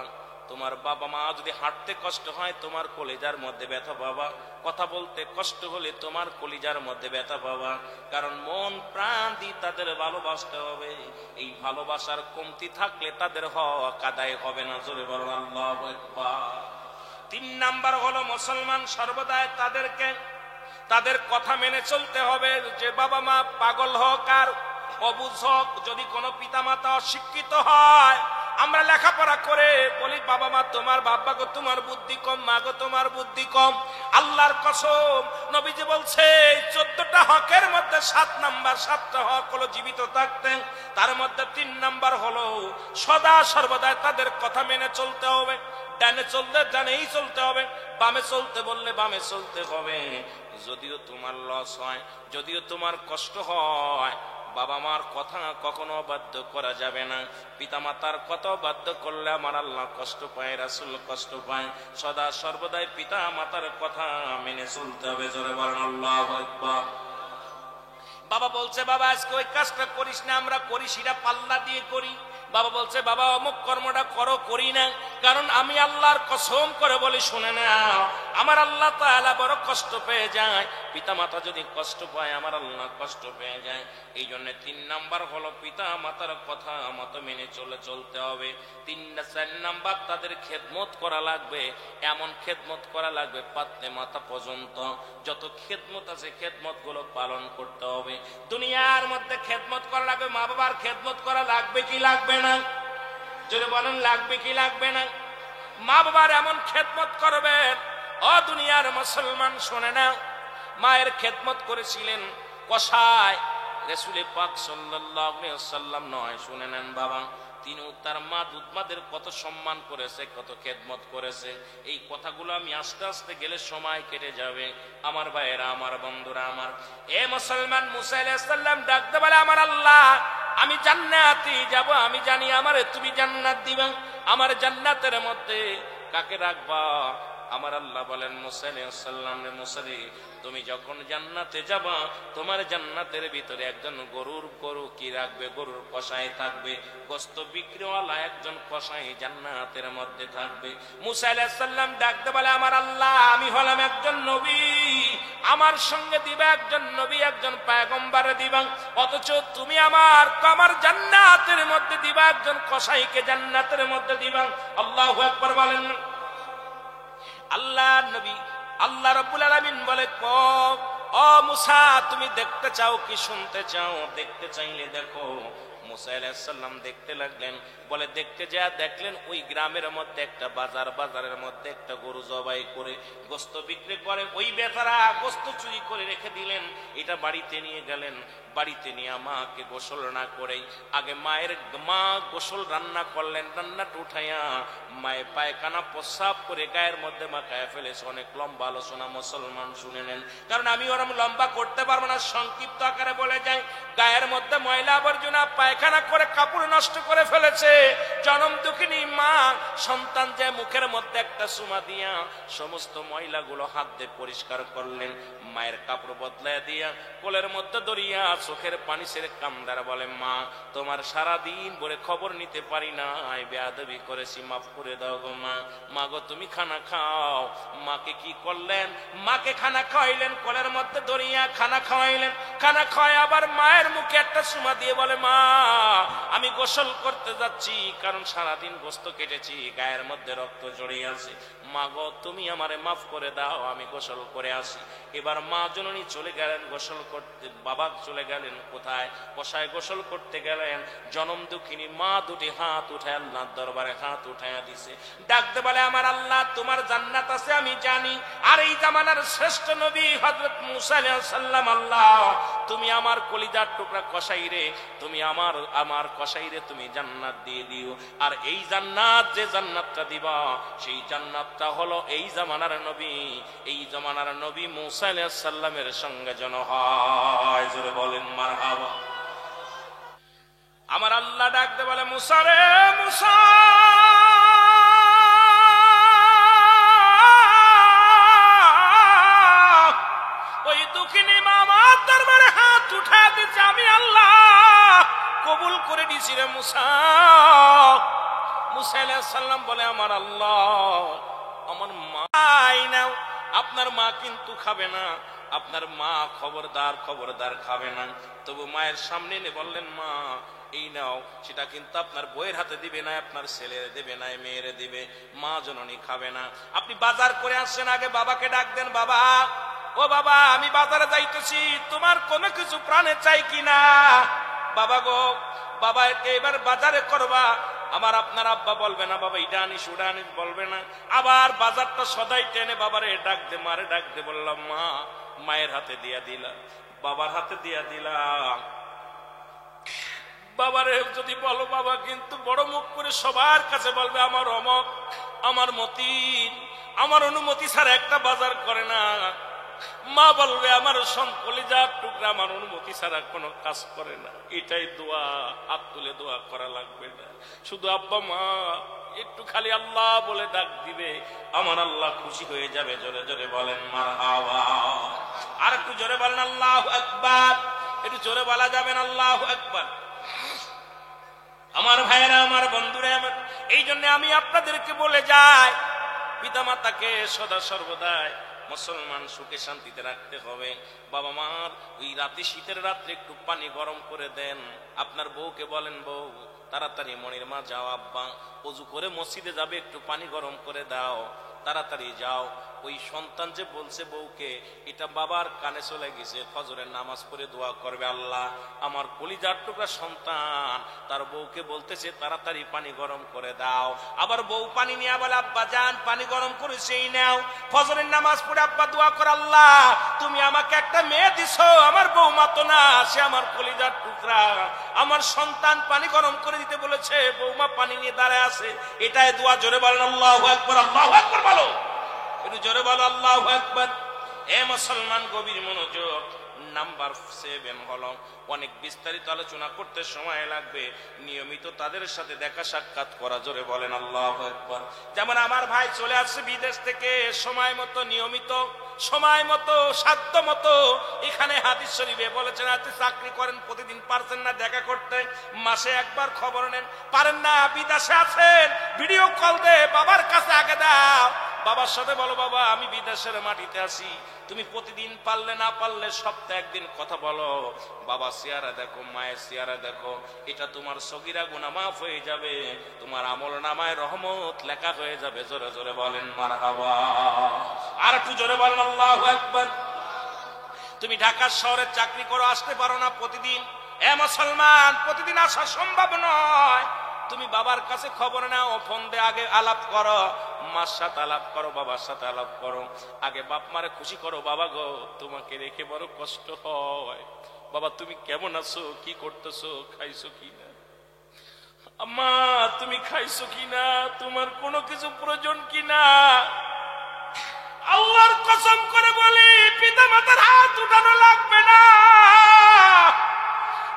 তোমার বাবা মা যদি হাঁটতে কষ্ট হয়, তোমার কলিজার মধ্যে ব্যথা পাবা। কথা বলতে কষ্ট হলে তোমার কলিজার মধ্যে ব্যথা পাবা। কারণ মন প্রাণ দিয়ে তাদের ভালোবাসতে হবে। এই ভালোবাসার কমতি থাকলে তাদের হক আদায় হবে না। জোরে বলেন আল্লাহু আকবার। 3 নাম্বার হলো মুসলমান সর্বদাই তাদের কথা মেনে চলতে হবে। যে বাবা মা পাগল হোক আর অবুঝ হোক, যদি কোনো পিতামাতা অশিক্ষিত হয়, আমরা লেখাপড়া করে বলি বাবা মা তোমার, বাবা গো তোমার বুদ্ধি কম, মা গো তোমার বুদ্ধি কম। আল্লাহর কসম, নবীজি বলছে 14টা হকের মধ্যে 7টা হক হলো জীবিত থাকতেন, তার মধ্যে 3 নাম্বার হলো সদা সর্বদা তাদের কথা মেনে চলতে হবে। ডানে চলতে ডানেই চলতে হবে, বামে চলতে বললে বামে চলতে হবে। যদিও তোমার লস হয়, যদিও তোমার কষ্ট হয়, বাবা মার কথা কখনো বাধ্য করা যাবে না। পিতা মাতার কথা বাধ্য করলে আমার আল্লাহ কষ্ট পায়, রাসূল কষ্ট পায়। সদা সর্বদাই পিতা মাতার কথা মেনে চলতে হবে। জোরে বলেন আল্লাহু আকবার। বাবা বলছে বাবা আজকে ওই কাজটা করিস না, আমরা করি সেটা পাল্লা দিয়ে করি। বাবা বলছে বাবা অমুক কর্মটা করো, করি না, কারণ আমি আল্লাহর কসম করে বলি শুনে না, আমার আল্লাহ তাআলা বড় কষ্ট পেয়ে যায়। পিতা মাতা যদি কষ্ট পায় আমার আল্লাহ কষ্ট পেয়ে যায়। এই জন্য 3 নাম্বার হলো পিতা মাতার কথা মতো মেনে চলতে হবে। 4 নাম্বার তাদের খেদমত করা লাগবে, এমন খেদমত করা লাগবে পাতে মাথা পর্যন্ত যত খেদমত আছে খেদমত গুলো পালন করতে হবে। দুনিয়ার মধ্যে খেদমত করা লাগবে, মা বাবার খেদমত করা লাগবে কি লাগবে না? যদি বলেন লাগবে কি লাগবে না? মা বাবার এমন খেদমত করবেন, ও দুনিয়ার মুসলমান শোনে না, মায়ের খেদমত করেছিলেন কসাই রাসূল পাক সাল্লাল্লাহু আলাইহি ওয়াসাল্লাম নয়, শুনে নেন বাবা, তিনি তার মা দুধমাদের কত সম্মান করেছে, কত খেদমত করেছে। এই কথাগুলো আমি আস্তে আস্তে গেলে সময় কেটে যাবে। আমার ভাইয়েরা, আমার বন্ধুরা, আমার এ মুসলমান, মুসা আলাইহিস সালাম ডাকতে বলে আমার আল্লাহ আমি জান্নাতে যাব, আমি জানি আমারে তুমি জান্নাত দিবা, আমার জান্নাতের মধ্যে কাকে রাখবা? আমার আল্লাহ বলেন মুসা আলাইহিস সালাম, মুসা রে তুমি যখন জান্নাতে যাবা তোমার জান্নাতের ভিতরে একজন গরু কি রাখবে? গরুর কসাই থাকবে, গোশত বিক্রিওয়ালা একজন কসাই জান্নাতের মধ্যে থাকবে। মুসা আলাইহিস সালাম ডাকতে বলে আমার আল্লাহ আমি হলাম একজন নবী, আমার সঙ্গে দিবা একজন নবী, একজন পয়গম্বর দিবা, অথচ তুমি আমার জান্নাতের মধ্যে দিবা একজন কসাইকে, জান্নাতের মধ্যে দিবা। আল্লাহু আকবার বলেন। আল্লাহ নবী আল্লাহ রাব্বুল আলামিন বলে ও মুসা তুমি দেখতে চাও কি শুনতে চাও? দেখতে চাইলে দেখো। মুসা আলাইহিস সালাম দেখতে লাগলেন, বলে দেখতে যা দেখলেন ওই গ্রামের মধ্যে একটা বাজারের মধ্যে একটা গরু জবাই করে গোশত বিক্রি করে, ওই বেচারা গোশত চুরি করে রেখে দিলেন, এটা বাড়িতে নিয়ে গেলেন। বাড়িতে নিয়ে মাকে গোসল না করেই আগে মা গোসল রান্না করলেন, রান্নাটা উঠাইয়া মায়ে পায়খানা প্রস্রাব করে গায়ের মধ্যে মাখায় ফেলেছে। অনেক লম্বা আলোচনা মুসলমান শুনে নেন, কারণ আমি ওরম লম্বা করতে পারবো না, সংক্ষিপ্ত আকারে বলে যাই। গায়ের মধ্যে ময়লা আবর্জনা পায়খানা করে কাপড় নষ্ট করে ফেলেছে। জনম দুঃখিনী মা সন্তান যে মুখের মধ্যে একটা চুমা দিয়া সমস্ত ময়লাগুলো হাত দিয়ে পরিষ্কার করলেন, মায়ের কাপড় বদলায় দিয়া কোলের মধ্যে দরিয়া চোখের পানি ছেড়ে কামদার বলে মা তোমার সারাদিন ভরে খবর নিতে পারি না, বেয়াদবি করেছি, মাফ করে দাও গো মা। মা গো তুমি খানা খাও। মাকে কি করলেন? মাকে খানা খাওয়াইলেন, কোলের মধ্যে দরিয়া খানা খাওয়াইলেন। খানা খাওয়াই আবার মায়ের মুখে একটা চুমা দিয়ে বলে মা আমি গোসল করতে যাচ্ছি, কারণ সারাদিন গোশত কেটেছি, গায়ের মধ্যে রক্ত জড়িয়ে আছে। মা গো তুমি আমারে মাফ করে দাও, আমি গোসল করে আসি। এবার মা জননী চলে গেলেন গোসল করতে, বাবা চলে গেলেন কোথায়? কসায় গোসল করতে গেলেন। জনম দুঃখিনী মা দুটি হাত উঠায় আল্লাহর দরবারে হাত উঠাইয়া দিছে, ডাকতে বলে আমার আল্লাহ তোমার জান্নাত আছে আমি জানি, আর এই জামানার শ্রেষ্ঠ নবী হযরত মুসা আলাইহিস সালাম, আল্লাহ তুমি আমার কলিজার টুকরা কসাই রে, তুমি আমার কসাই রে তুমি জান্নাত দিয়ে দিও। আর এই জান্নাত, যে জান্নাতটা দিবা সেই জান্নাতটা হলো এই জামানার নবী, এই জামানার নবী মুসা আলাইহিস সালামের সঙ্গে যেন হয়। জোরে বলেন মারহাবা। আমার আল্লাহ ডাকতে বলে মুসা রে মুসা ওই দুঃখিনী মামার দরবারে হাত উঠা দিচ্ছে, আমি আল্লাহ কবুল করে দিছি রে মুসা। মুসা আলাইহিস সালাম বলে আমার আল্লাহ আমার মা নাও, আপনার মা কিন্তু খাবে না, আপনার মা খবরদার খাবে না। তবু মায়ের সামনে এনে বললেন মা এই নাও, সেটা কিন্তু আপনার বইয়ের হাতে দিবে না, আপনার ছেলের দেবে না, মেয়েরে দিবে, মা জননী খাবে না। আপনি বাজার করে আসছেন, আগে বাবাকে ডাক দেন, বাবা ও বাবা আমি বাজারে যাইতেছি, তোমার কোনো কিছু প্রাণে চাই কিনা? বাবা গো বাবা এবার বাজারে করবা, আমার আপনার আব্বা বলবে না বাবা এটা আনিস ওটা আনিস, বলবে না। আবার বাজারটা সদাই টেনে বাবারে ডাক দে, মারে ডাক দে, বললাম মা, মায়ের হাতে দিয়া দিলাম, বাবার হাতে দিয়া দিলাম। বাবারে যদি বলো বাবা কিন্তু বড় মুখ করে সবার কাছে বলবে আমার অমক, আমার মতিন, আমার অনুমতি ছাড়া একটা বাজার করে না। মা বলবে আমার কলিজার টুকরা আমার অনুমতি ছাড়া কোনো কাজ করে না। এটাই দোয়া, হাত তুলে দোয়া করা লাগবে না। শুধু আব্বা মা একটু খালি আল্লাহ বলে ডাক দিবে, আমার আল্লাহ খুশি হয়ে যাবে। জোরে জোরে বলেন মারহাবা। আর একটু জোরে বলেন আল্লাহু আকবার। একটু জোরে বলা যাবেন আল্লাহু আকবার। আমার ভাইয়েরা, আমার বন্ধুরা, এই জন্য আমি আপনাদেরকে বলে যাই, পিতামাতাকে সদা সর্বদাই মুসলমান সুখে শান্তিতে রাখতে হবে। বাবা মার ওই রাতে, শীতের রাত্রে একটু পানি গরম করে দেন। আপনার বউকে বলেন বউ তাড়াতাড়ি মনির মা যাও, আব্বা ওযু করে মসজিদে যাবে, একটু পানি গরম করে দাও, তাড়াতাড়ি যাও। ওই সন্তান যে বলছে বউকে, এটা বাবার কানে চলে গেছে, ফজরের নামাজ পড়ে দোয়া করবে, আল্লাহ আমার কলিজার টুকরা সন্তান তার বউকে বলতেছে তাড়াতাড়ি পানি গরম করে দাও। আবার বউ পানি নিয়ে বলে আব্বা যান পানি গরম করে সেই নাও। ফজরের নামাজ পড়ে আব্বা দোয়া করে, আল্লাহ তুমি আমাকে একটা মেয়ে দিছো, আমার বউমা তো না, সে আমার কলিজার টুকরা, আমার সন্তান পানি গরম করে দিতে বলেছে, বউমা পানি নিয়ে দাঁড়ায় আছে। এটাই দোয়া। জোরে বলেন আল্লাহু আকবার। আল্লাহু আকবার বলো, একটু জোরে বলো আল্লাহু আকবার। এ মুসলমান গভীর মনোযোগ। নাম্বার 7 হলো, অনেক বিস্তারিত আলোচনা করতে সময় লাগবে, নিয়মিত তাদের সাথে দেখা সাক্ষাৎ করা। জোরে বলেন আল্লাহু আকবার। যেমন আমার ভাই চলে আসছে বিদেশ থেকে, সময় মতো নিয়মিত, সময় মতো, সাধ্য মতো এখানে হাদিস শরীফে বলেছেন, আপনি চাকরি করেন, প্রতিদিন পারছেন না দেখা করতে, মাসে একবার খবর নেন, পারেন না বিদেশে আছেন, ভিডিও কল দে, বাবার কাছে আগে দাও, বাবার সাথে বলো বাবা আমি বিদেশের মাটিতে আছি, তুমি প্রতিদিন পারলে না পারলে সপ্তাহে একদিন কথা বলো, বাবা চেহারা দেখো, মায়ের চেহারা দেখো, এটা তোমার সগীরা গুনাহ মাফ হয়ে যাবে, তোমার আমল নামায় রহমত লেখা হয়ে যাবে। জোরে জোরে বলেন মারহাবা। আর একটু জোরে বলেন আল্লাহু আকবার। তুমি ঢাকা শহরে চাকরি করো, আসতে পারো না প্রতিদিন, এ মুসলমান প্রতিদিন আসা সম্ভব নয়। তুমি বাবার কাছে খবর নাও, ফোন দে, আগে আলাপ করো, মার সাথে আলাপ করো, বাবার সাথে আলাপ করো, আগে বাপ মারে খুশি করো। বাবা গো তোমাকে রেখে বড় কষ্ট হয়, বাবা তুমি কেমন আছো, কি করতেছো, খাইছো কিনা, আম্মা তুমি খাইছো কিনা, তোমার কোনো কিছু প্রয়োজন কিনা। আল্লাহর কসম করে বলি পিতা মাতার হাত উঠানো লাগবে না,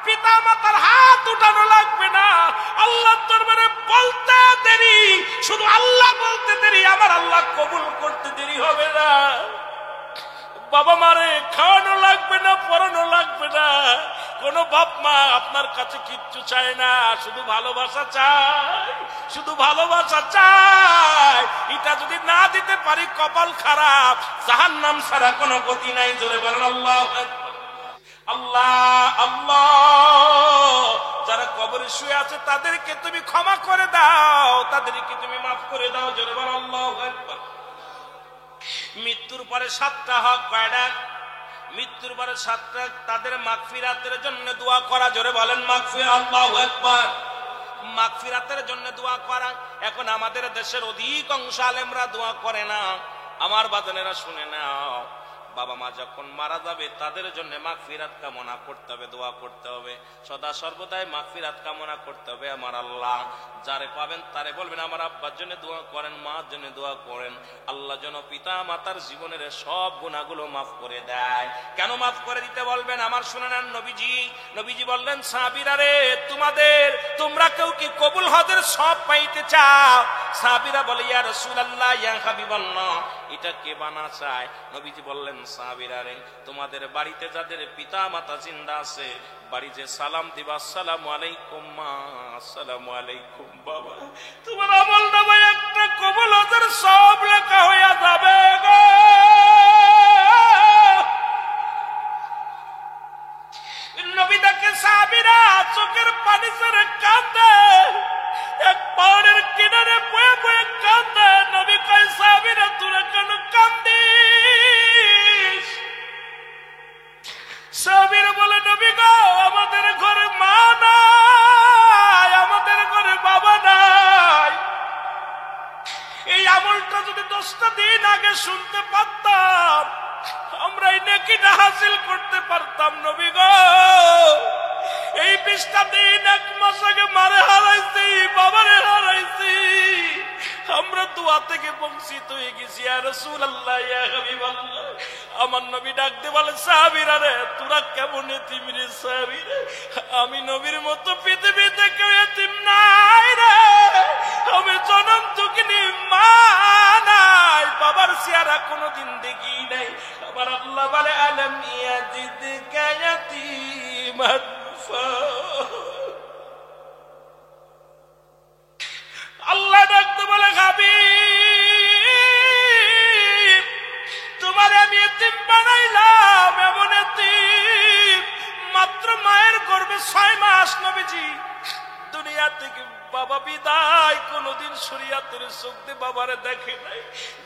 পিতা মাতার হাত উঠানো লাগবে না। আল্লাহর দরবারে বলতে দেরি, শুধু আল্লাহ বলতে দেরি, আমার আল্লাহ কবুল করতে দেরি হবে না। বাবা মারে খাওয়ানো লাগবে না, পড়ানো লাগবে না, কোন বাপ মা আপনার কাছে কিচ্ছু চায় না, শুধু ভালোবাসা চায়, শুধু ভালোবাসা চায়। এটা যদি না দিতে পারি কপাল খারাপ, জাহান্নাম ছাড়া কোনো গতি নাই। জোরে বলেন আল্লাহু আকবার। আল্লাহ আল্লাহ। যারা কবরে শুয়ে আছে তাদেরকে তুমি ক্ষমা করে দাও, তাদেরকে তুমি মাফ করে দাও। জোরে বলেন আল্লাহু আকবার। মৃত্যুর পরে 7টা হক, কয়টা? মৃত্যুর পরে 7টা, তাদের মাগফিরাতের জন্য দোয়া করা। জোরে বলেন মাগফিরাত। আল্লাহু আকবার। মাগফিরাতের জন্য দোয়া করা। এখন আমাদের দেশের অধিকাংশ আলেমরা দোয়া করে না। আমার বাজানেরা শুনে নাও, বাবা মা যখন মারা যাবে তাদের জন্য মাগফিরাত কামনা করতে হবে, দোয়া করতে হবে, সদা সর্বদাই মাগফিরাত কামনা করতে হবে। আমার আল্লাহ যারে পাবেন তারে বলবেন আমার আব্বার জন্য দোয়া করেন, মার জন্য দোয়া করেন, আল্লাহ যেন পিতা মাতার জীবনের সব গুনাহগুলো মাফ করে দেয়। কেন মাফ করে দিতে বলবেন? আমার শুনে নেন, নবীজি বললেন সাহাবীরা রে, তোমরা কেউ কি কবুল হজের সব পাইতে চাও? সাহাবীরা বলে ইয়া রাসূলুল্লাহ, ইয়া হাবিবাল্লাহ, এটা কে বানা চায়? নবীজি বললেন সাহাবীরা রে, তোমাদের বাড়িতে যাদের পিতা মাতা জিন্দা আছে, বাড়ি যে সালাম দিবা, আসসালামু আলাইকুম মা, আসসালামু আলাইকুম বাবা, তোমার আমল নামায় একটা কবুল হজের সব লেখা হইয়া যাবে গো। নবী দেখে সাহাবীরা চোখের পানি ছেড়ে কাঁদে, এক পাহাড়ের কিনারে বয়ে বয়ে কাঁদে। নবী কয় সাহাবীরা তোরা কেন কান্দিস? সাহাবীরা বলে নবী গো, আমাদের ঘরে মা নাই, আমাদের ঘরে বাবা নাই, 20টা দিন আগে শুনতে পারতাম, আমরা এই নেকিটা হাসিল করতে পারতাম। নবী গো, এই 20টা দিন 1 মাস আগে মারে হারাইছি, বাবারে হারাইছি, আমরা দোয়া থেকে বঞ্চিত হয়ে গেছি। ইয়া রাসূলুল্লাহ, ইয়া হাবিবাল্লাহ। আমার নবী ডাক দিয়ে বলে, সাহাবীরা রে, তোরা কেমন এতিম রে সাহাবীরা? আমি নবীর মতো পৃথিবীতে কেউ এতিম নাই রে। আমি জনম দুঃখিনী মা নাই, বাবার চেহারা কোনোদিন দেখি নাই। আমার আল্লাহ বলে, আলাম ইয়াজিদকা ইয়াতীমান আল্লাহ ডাকতে বলে, হাবিব, তোমার আমি এতিম বানাইলাম, এমন এতিম মাত্র মায়ের গর্ভে 6 মাস নবীজি দুনিয়া থেকে বাবা বিদায়, কোনদিন শরীয়তের চোখ দিয়ে বাবারে দেখে নাই।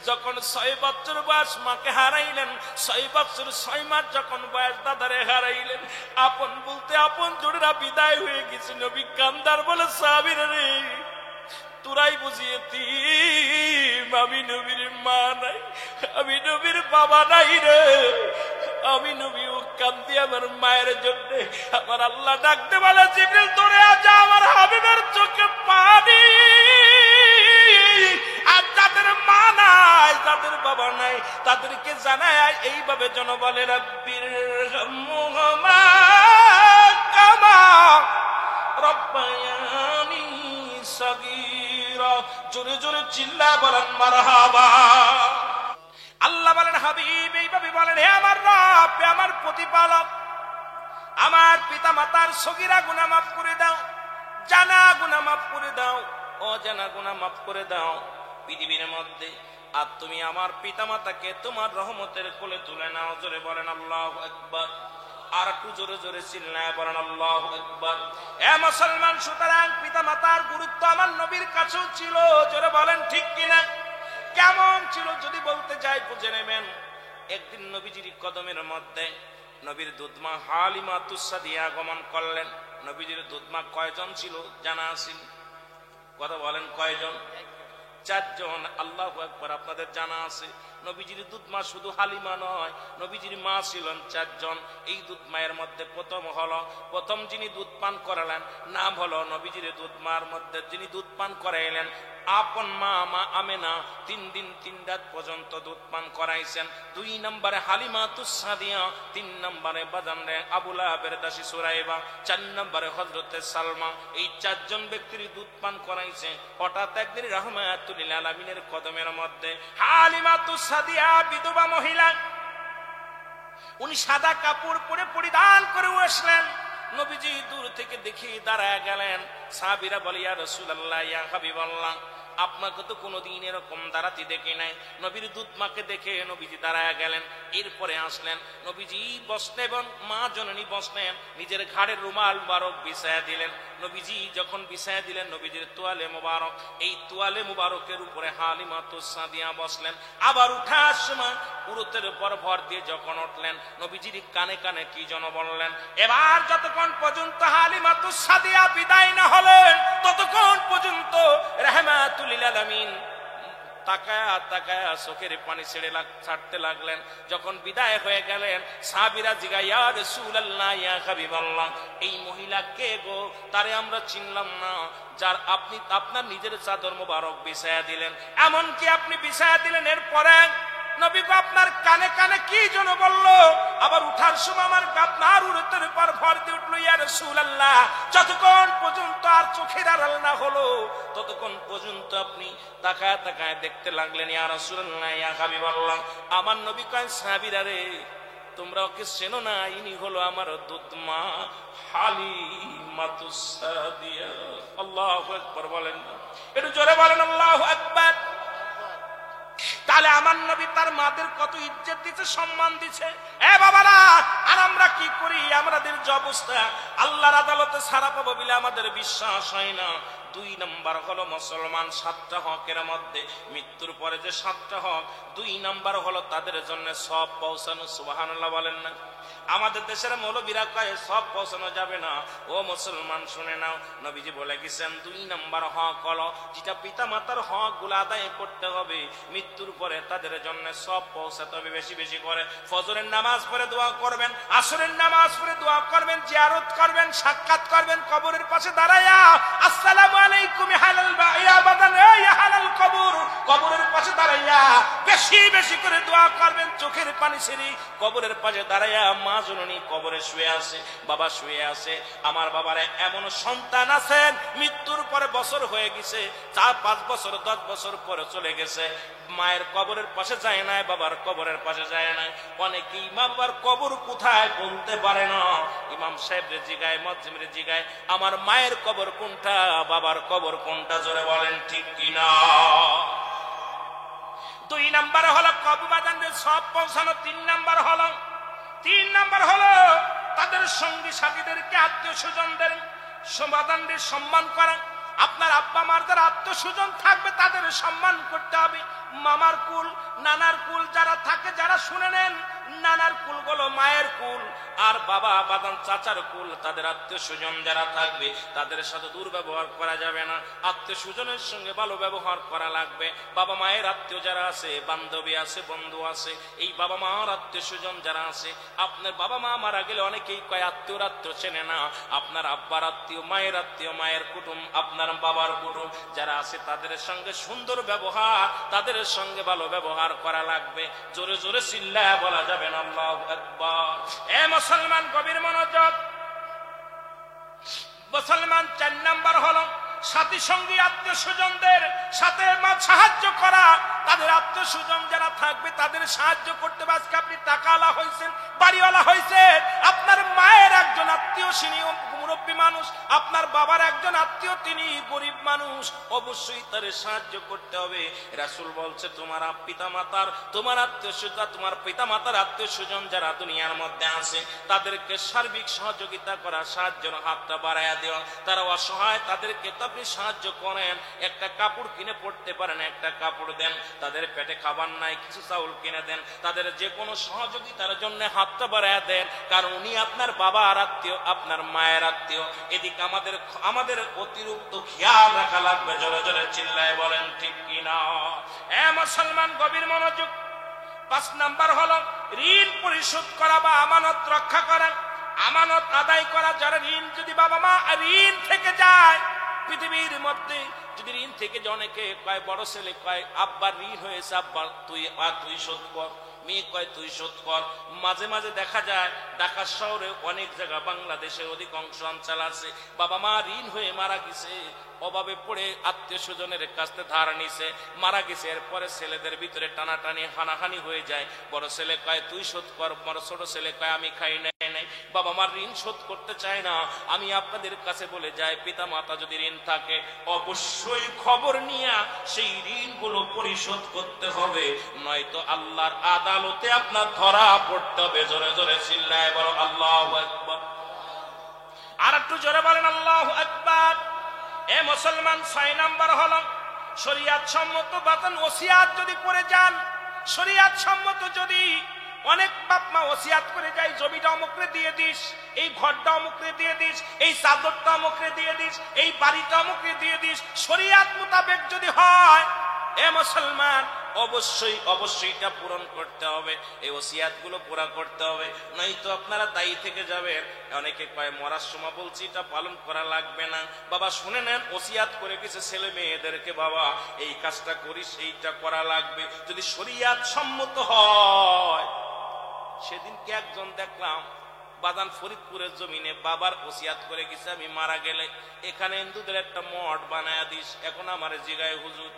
যখন 6 বছর বয়স মাকে হারাইলেন, 6 বছর 6 মাস যখন বয়স দাদারে হারাইলেন, আপন বলতে আপন জোড়েরা বিদায় হয়ে গেছে। নবী কান্দার বলে, সাহাবীরা রে, তোরাই বুঝিয়ে তিম, আমি নবীর মা নাই, আমি নবীর বাবা নাই রে। আমি নবী ও কান্দি আমার মায়ের জন্য। আমার আল্লাহ ডাকতে বলে, জিবরিল ধরে যা, আমার হাবিবের চোখে পানি। আর যাদের মা নাই, যাদের বাবা নাই, তাদেরকে জানায় এইভাবে যেন বলে, রাব্বির হামহুমা কামা রব্বায়ানি সগীরা। জোরে জোরে চিল্লায় বলেন মারহাবা। আল্লাহ বলেন, হাবিব এইভাবে বলেন, হে আমার রব, হে আমার প্রতিপালক, আমার পিতা মাতার সগীরা গুনাহ মাফ করে দাও, জানা গুনাহ মাফ করে দাও, অজানা গুনাহ মাফ করে দাও পৃথিবীর মধ্যে। আর তুমি আমার পিতা মাতাকে তোমার রহমতের কোলে তুলে নাও। জোরে বলেন আল্লাহু আকবার। আর একটু জোরে জোরে চিল্লায় বলেন আল্লাহু আকবার। হে মুসলমান, সুতরাং পিতা মাতার গুরুত্ব আমার নবীর কাছেও ছিল। জোরে বলেন ঠিক কিনা? কেমন ছিল যদি বলতে যাই বুঝে নেবেন। একদিন নবীজির কদমের মধ্যে নবীর দুধমা হালিমা তুসাদিয়া আগমন করলেন। নবীজির দুধমা কয়জন ছিল জানা আছে? কথা বলেন, কয়জন? 4 জন। আল্লাহু আকবার। আপনাদের জানা আছে নবীজির দুধমা শুধু হালিমা নয়, নবীজির মা ছিলেন 4 জন। এই দুধ মায়ের মধ্যে প্রথম যিনি দুধ পান করালেন নাম হলো নবীজির দুধমার মধ্যে যিনি দুধ পান করাইলেন আপন মা আমেনা। 3 দিন 3 রাত পর্যন্ত দুধ পান করাইছেন। 2 নম্বরে হালিমা তুসাদিয়া, 3 নম্বরে বাজানরে আবু লাহাবের দাসী সুরাইবা, 4 নম্বরে হযরতে সালমা। এই 4 জন ব্যক্তির দুধ পান করাইছে। হঠাৎ একদিন রাহমাতুল লিল আলামিনের কদমের মধ্যে হালিমা তুসাদিয়া বিধবা মহিলা, উনি সাদা কাপড় পরে পরিধান করে আসলেন। নবীজি দূর থেকে দেখে দাঁড়ায় গেলেন। সাহাবীরা বলে, ইয়া রাসূলুল্লাহ, ইয়া হাবিবাল্লাহ, আপনাকে তো কোনোদিন এরকম দাঁড়াতে দেখি নাই। নবীর দুধমাকে দেখে নবীজি দাঁড়ায় গেলেন। এরপরে আসলেন, নবীজি বসলেন এবং মা জননী বসলেন, নিজের ঘাড়ের রুমাল মুবারক বিছায়া দিলেন। নবীজি যখন বিছায়া দিলেন, নবীজির তোয়ালে মুবারক, এই তোয়ালে মুবারকের উপরে হালিমা তুসাদিয়া বসলেন। আবার উঠার সময় উরুতের উপর ভর দিয়ে যখন উঠলেন, নবীজির কানে কানে কি যেন বললেন। এবার যতক্ষণ পর্যন্ত হালিমা তুসাদিয়া বিদায় না হলেন, ততক্ষণ পর্যন্ত রাহমাতুল লিল আলামিন তাকায়া তাকায়া চোখের পানি ছাড়তে লাগলেন। যখন বিদায় হয়ে গেলেন, সাহাবীরা জিজ্ঞাসা, ইয়া রাসূলুল্লাহ, ইয়া হাবিবাল্লাহ, এই মহিলা কে গো? তারে আমরা চিনলাম না, যার আপনি আপনার নিজের চাদর মোবারক বিছায়া দিলেন, এমনকি আপনি বিছায়া দিলেন। এরপরে নবী গো আপনার কানে কানে কি যেন বললো। আবার উঠার সময় আমার আপনার উরুতের উপর ভর দিয়ে উঠলো, ইয়া রাসূলুল্লাহ। যতক্ষণ পর্যন্ত আর চোখের আড়াল না হলো, ততক্ষণ পর্যন্ত আপনি তাকায় তাকায় দেখতে লাগলেন। ইয়া রাসূলুল্লাহ, ইয়া হাবিবাল্লাহ। আমার নবী কয়, সাহাবীরা রে, তোমরা ওকে চেনো না? ইনি হলো আমার দুধমা হালিমা তুসাদিয়া। আল্লাহু আকবার বলেন, একটু জোরে বলেন আল্লাহু আকবার। তাহলে আমার নবী তার মাদের কত ইজ্জত দিচ্ছে, সম্মান দিচ্ছে। এ বাবারা, আর আমরা কি করি? আমাদের যে অবস্থা, আল্লাহর আদালতে ছাড়া পাবো বলে আমাদের বিশ্বাস হয় না। দুই নাম্বার হলো মুসলমান 7টা হকের মধ্যে মৃত্যুর পরে যে 7টা হক, 2 নাম্বার হলো তাদের জন্য সব পৌঁছানো। সুবহানাল্লাহ বলেন না? আমাদের দেশের মৌলবীরা কয় সব পৌঁছানো যাবে না। ও মুসলমান শুনে নাও, নবীজি বলে গেছেন 2 নাম্বার হক হলো যেটা পিতা মাতার হক গুলো আদায় করতে হবে, মৃত্যুর পরে তাদের জন্য সব পৌঁছাতে হবে। বেশি বেশি করে ফজরের নামাজ পড়ে দোয়া করবেন, আসরের নামাজ পড়ে দোয়া করবেন, জিয়ারত করবেন, সাক্ষাৎ করবেন, কবরের পাশে দাঁড়ায়া আসসালামু আলাইকুম হালাল ইয়া বাদান ইয়া হালাল কবর, কবরের পাশে দাঁড়াইয়া বেশি বেশি করে দোয়া করবেন, চোখের পানি ছেড়ে কবরের পাশে দাঁড়াইয়া মা জননী কবরে শুয়ে আছে, বাবা শুয়ে আছে, আমার বাবার এমন সন্তান আছেন মৃত্যুর পরে বছর হয়ে গেছে, 4-5 বছর 10 বছর পরে চলে গেছে, মায়ের কবরের পাশে যায় না, বাবার কবরের পাশে যায় না। অনেকেই মা বাবার কবর কোথায় বলতে পারে না। ইমাম সাহেবরে জিগায়, মুয়াজ্জিমরে জিগায়, আমার মায়ের কবর কোনটা, বাবার কবর কোনটা, জোরে বলেন ঠিক কিনা? 2 নাম্বার হলো কবরবাজানদের সব পৌঁছানো। 3 নাম্বার হলো তাদের সঙ্গী সাথীদেরকে, আত্মীয় স্বজনদের সমাধানদের সম্মান করা। আপনার আব্বা মার যারা আত্মীয় স্বজন থাকবে তাদের সম্মান করতে হবে। মামার কুল, নানার কুল যারা থাকে, যারা শুনে নেন, নানার কুল গুলো মায়ের কুল, আর বাবা বাদান চাচার কুল, তাদের আত্মীয় স্বজন যারা থাকবে তাদের সাথে দুর্ব্যবহার করা যাবে না, আত্মীয় স্বজনের সঙ্গে ভালো ব্যবহার করা লাগবে। বাবা মায়ের আত্মীয় যারা আছে, বান্ধবী আছে, বন্ধু আছে, এই বাবা মার আত্মীয় স্বজন যারা আছে, আপনার বাবা মা মারা গেলে অনেকেই কয় আত্মীয় আত্মীয় চেনে না, আপনার আব্বার আত্মীয়, মায়ের কুটুম, আপনার বাবার কুটুম যারা আছে তাদের সঙ্গে সুন্দর ব্যবহার, তাদের সঙ্গে ভালো ব্যবহার করা লাগবে। জোরে জোরে চিল্লায়া বলা যাবে না আল্লাহু আকবার। এ মুসলমান গভীর মনোযোগ। মুসলমান 4 নাম্বার হলো সাথী সঙ্গী আত্মীয় স্বজনদের সাথে সাহায্য করা। তাদের আত্মীয় স্বজন যারা থাকবে তাদের সাহায্য করতে হবে। আজকে আপনি টাকাওয়ালা হয়েছেন, বাড়িওয়ালা হয়েছেন, আপনার মায়ের একজন আত্মীয় তিনি মুরব্বী মানুষ, আপনার বাবার একজন আত্মীয় তিনি গরিব মানুষ, অবশ্যই তার সাহায্য করতে হবে। রাসূল বলছে তোমার পিতা মাতার, তোমার আত্মীয় স্বজন, তোমার পিতা মাতার আত্মীয় স্বজন যারা দুনিয়ার মধ্যে আছে তাদেরকে সার্বিক সহযোগিতা করা, সাহায্যের হাতটা বাড়াইয়া দেওয়া। তারা অসহায়, তাদেরকে আপনি সাহায্য করেন, একটা কাপড় কিনে পড়তে পারেন, একটা কাপড় দেন, তাদের পেটে খাবার নাই, কিছু চাউল কিনে দেন, তাদের যে কোনো সহযোগিতার জন্য হাতটা বাড়াইয়া দেন, কারণ উনি আপনার বাবার আত্মীয়, আপনার মায়ের আত্মীয়। এদিকে আমাদের অতিরিক্ত খেয়াল রাখা লাগবে। জোরে জোরে চিল্লায় বলেন ঠিক কিনা? মুসলমান গভীর মনোযোগ। 5 নাম্বার হলো ঋণ পরিশোধ করা বা আমানত রক্ষা করা, আমানত আদায় করা। যারা ঋণ, যদি বাবা মা ঋণ থেকে যায়, পৃথিবীর মধ্যে যদি ঋণ থেকে যে অনেকে কয়, বড় ছেলে কয় আব্বার ঋণ হয়েছে, আব্বা তুই শোধ কর, মেয়ে কয় তুই শোধ কর। মাঝে মাঝে দেখা যায় ঢাকা শহরে অনেক জায়গা, বাংলাদেশের অধিকাংশ অঞ্চল আছে, বাবা মা ঋণ হয়ে মারা গেছে, অভাবে পড়ে আত্মীয় স্বজনের কাছে ধার নিছে, মারা গেছে। এরপরে ছেলেদের ভিতরে টানাটানি, হানাহানি হয়ে যায়। বড় ছেলে কয় তুই শোধ কর, বড় ছোট ছেলে কয় আমি খাই নাই। বাবা মার ঋণ শোধ করতে চায় না। আমি আপনাদের কাছে বলে যাই, পিতা মাতা যদি ঋণ থাকে অবশ্যই খবর নিয়ে সেই ঋণগুলো পরিশোধ করতে হবে, নয়তো আল্লাহর আদালতে আপনার ধরা পড়তে হবে। জোরে জোরে চিল্লায় বলো আল্লাহু আকবার। আর একটু জোরে বলেন আল্লাহু আকবার। এ মুসলমান 6 নাম্বার হলো শরীয়ত সম্মত বাতান ওসিয়াত যদি করে যান, শরীয়ত সম্মত যদি অনেক বাপ মা ওসিয়াত করে যায়, জমিটা অমুকরে দিয়ে দিস, এই ঘরটা অমুকরে দিয়ে দিস, এই চাদরটা অমুকরে দিয়ে দিস, এই বাড়িটা অমুকরে দিয়ে দিস, শরীয়ত মোতাবেক যদি হয়, এ মুসলমান অবশ্যই এটা পূরণ করতে হবে, এই ওসিয়াত গুলো পুরা করতে হবে, নয়তো আপনারা দায়ী থেকে যাবেন। অনেকে কয় মরার সময় বলছি এটা পালন করা লাগবে না। বাবা শুনে নেন, ওসিয়াত করে গেছে ছেলে মেয়েদেরকে, বাবা এই কাজটা করিস, এইটা করা লাগবে, যদি শরীয়ত সম্মত হয়। সেদিনকে একজন দেখলাম বাদান ফরিদপুরের জমিনে বাবার ওসিয়াত করে গেছে, আমি মারা গেলে এখানে হিন্দুদের একটা মঠ বানায়া দিস। এখন আমার জিগায় হুজুর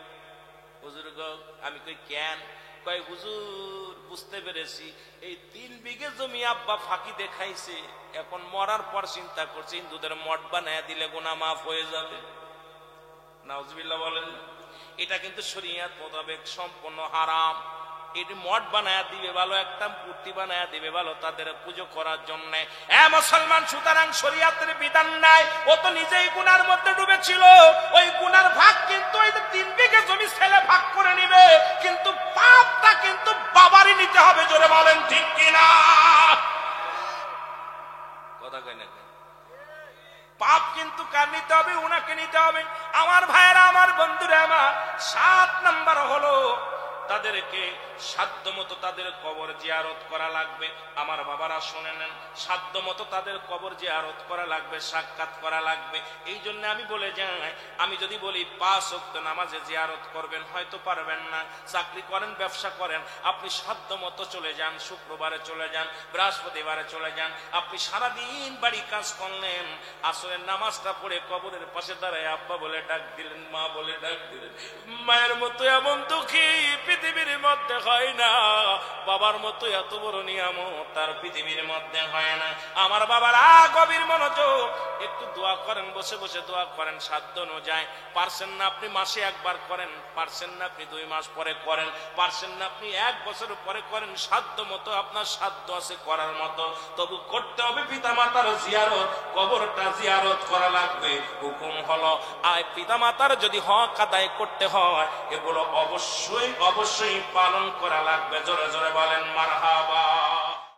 গো, আমি কই কেন? কয় হুজুর বুঝতে পেরেছি, এই 3 বিঘে জমি আব্বা ফাঁকি দেখাইছে, এখন মরার পর চিন্তা করছে হিন্দুদের মঠ বানায়া দিলে গুনাহ মাফ হয়ে যাবে। নাউজুবিল্লাহ বলেন। এটা কিন্তু শরীয়ত মোতাবেক সম্পূর্ণ হারাম। এটি মঠ বানায়া দিবে ভালো, একটা মূর্তি বানায়া দিবে ভালো তাদের পুজো করার জন্য। মুসলমান, সুতরাং শরীয়তের বিধান নাই। ও তো নিজেই গুনার মধ্যে ডুবেছিল, ওই গুনার ভাগ কিন্তু ওই 3 বিঘা জমি ছেলে ভাগ করে নিবে, কিন্তু পাপটা কিন্তু বাবারই নিতে হবে। জোরে বলেন ঠিক কিনা? কথা কই না? পাপ কিন্তু কার নিতে হবে? উনাকে নিতে হবে। আমার ভাইয়েরা, আমার বন্ধুরা, আমার 7 নাম্বার হলো তাদেরকে সাধ্য মতো তাদের কবর জিয়ারত করা লাগবে। আমার বাবারা শুনে নেন, সাধ্য মতো তাদের কবর জিয়ারত করা লাগবে, সাক্ষাৎ করা লাগবে। এই জন্য আমি বলে যাই, আমি যদি বলি 5 ওয়াক্ত নামাজে জিয়ারত করবেন, হয়তো পারবেন না। চাকরি করেন, ব্যবসা করেন, আপনি সাধ্য মতো চলে যান, শুক্রবারে চলে যান, বৃহস্পতিবারে চলে যান। আপনি সারাদিন বাড়ি কাজ করলেন, আসরের নামাজটা পড়ে কবরের পাশে দাঁড়ায় আব্বা বলে ডাক দিলেন, মা বলে ডাক দিলেন। মায়ের মতো এমন দুঃখী পৃথিবীর মধ্যে হয় না, বাবার মতো এত বড় নিয়ামত তার পৃথিবীর মধ্যে হয় না। আমার বাবারা গভীর মনোযোগ, একটু দোয়া করেন, বসে বসে দোয়া করেন সাধ্য অনুযায়ী। পারছেন না আপনি মাসে একবার করেন, পারছেন না আপনি 2 মাস পরে করেন, পারছেন না আপনি 1 বছর পরে করেন, সাধ্য মতো আপনার সাধ্য আছে করার মতো, তবু করতে হবে পিতা মাতার জিয়ারত, কবরটা জিয়ারত করা লাগবে। হুকুম হলো, আর পিতা মাতার যদি হক আদায় করতে হয়, এগুলো অবশ্যই অবশ্যই পালন করা লাগবে। জোরে জোরে বলেন মারহাবা।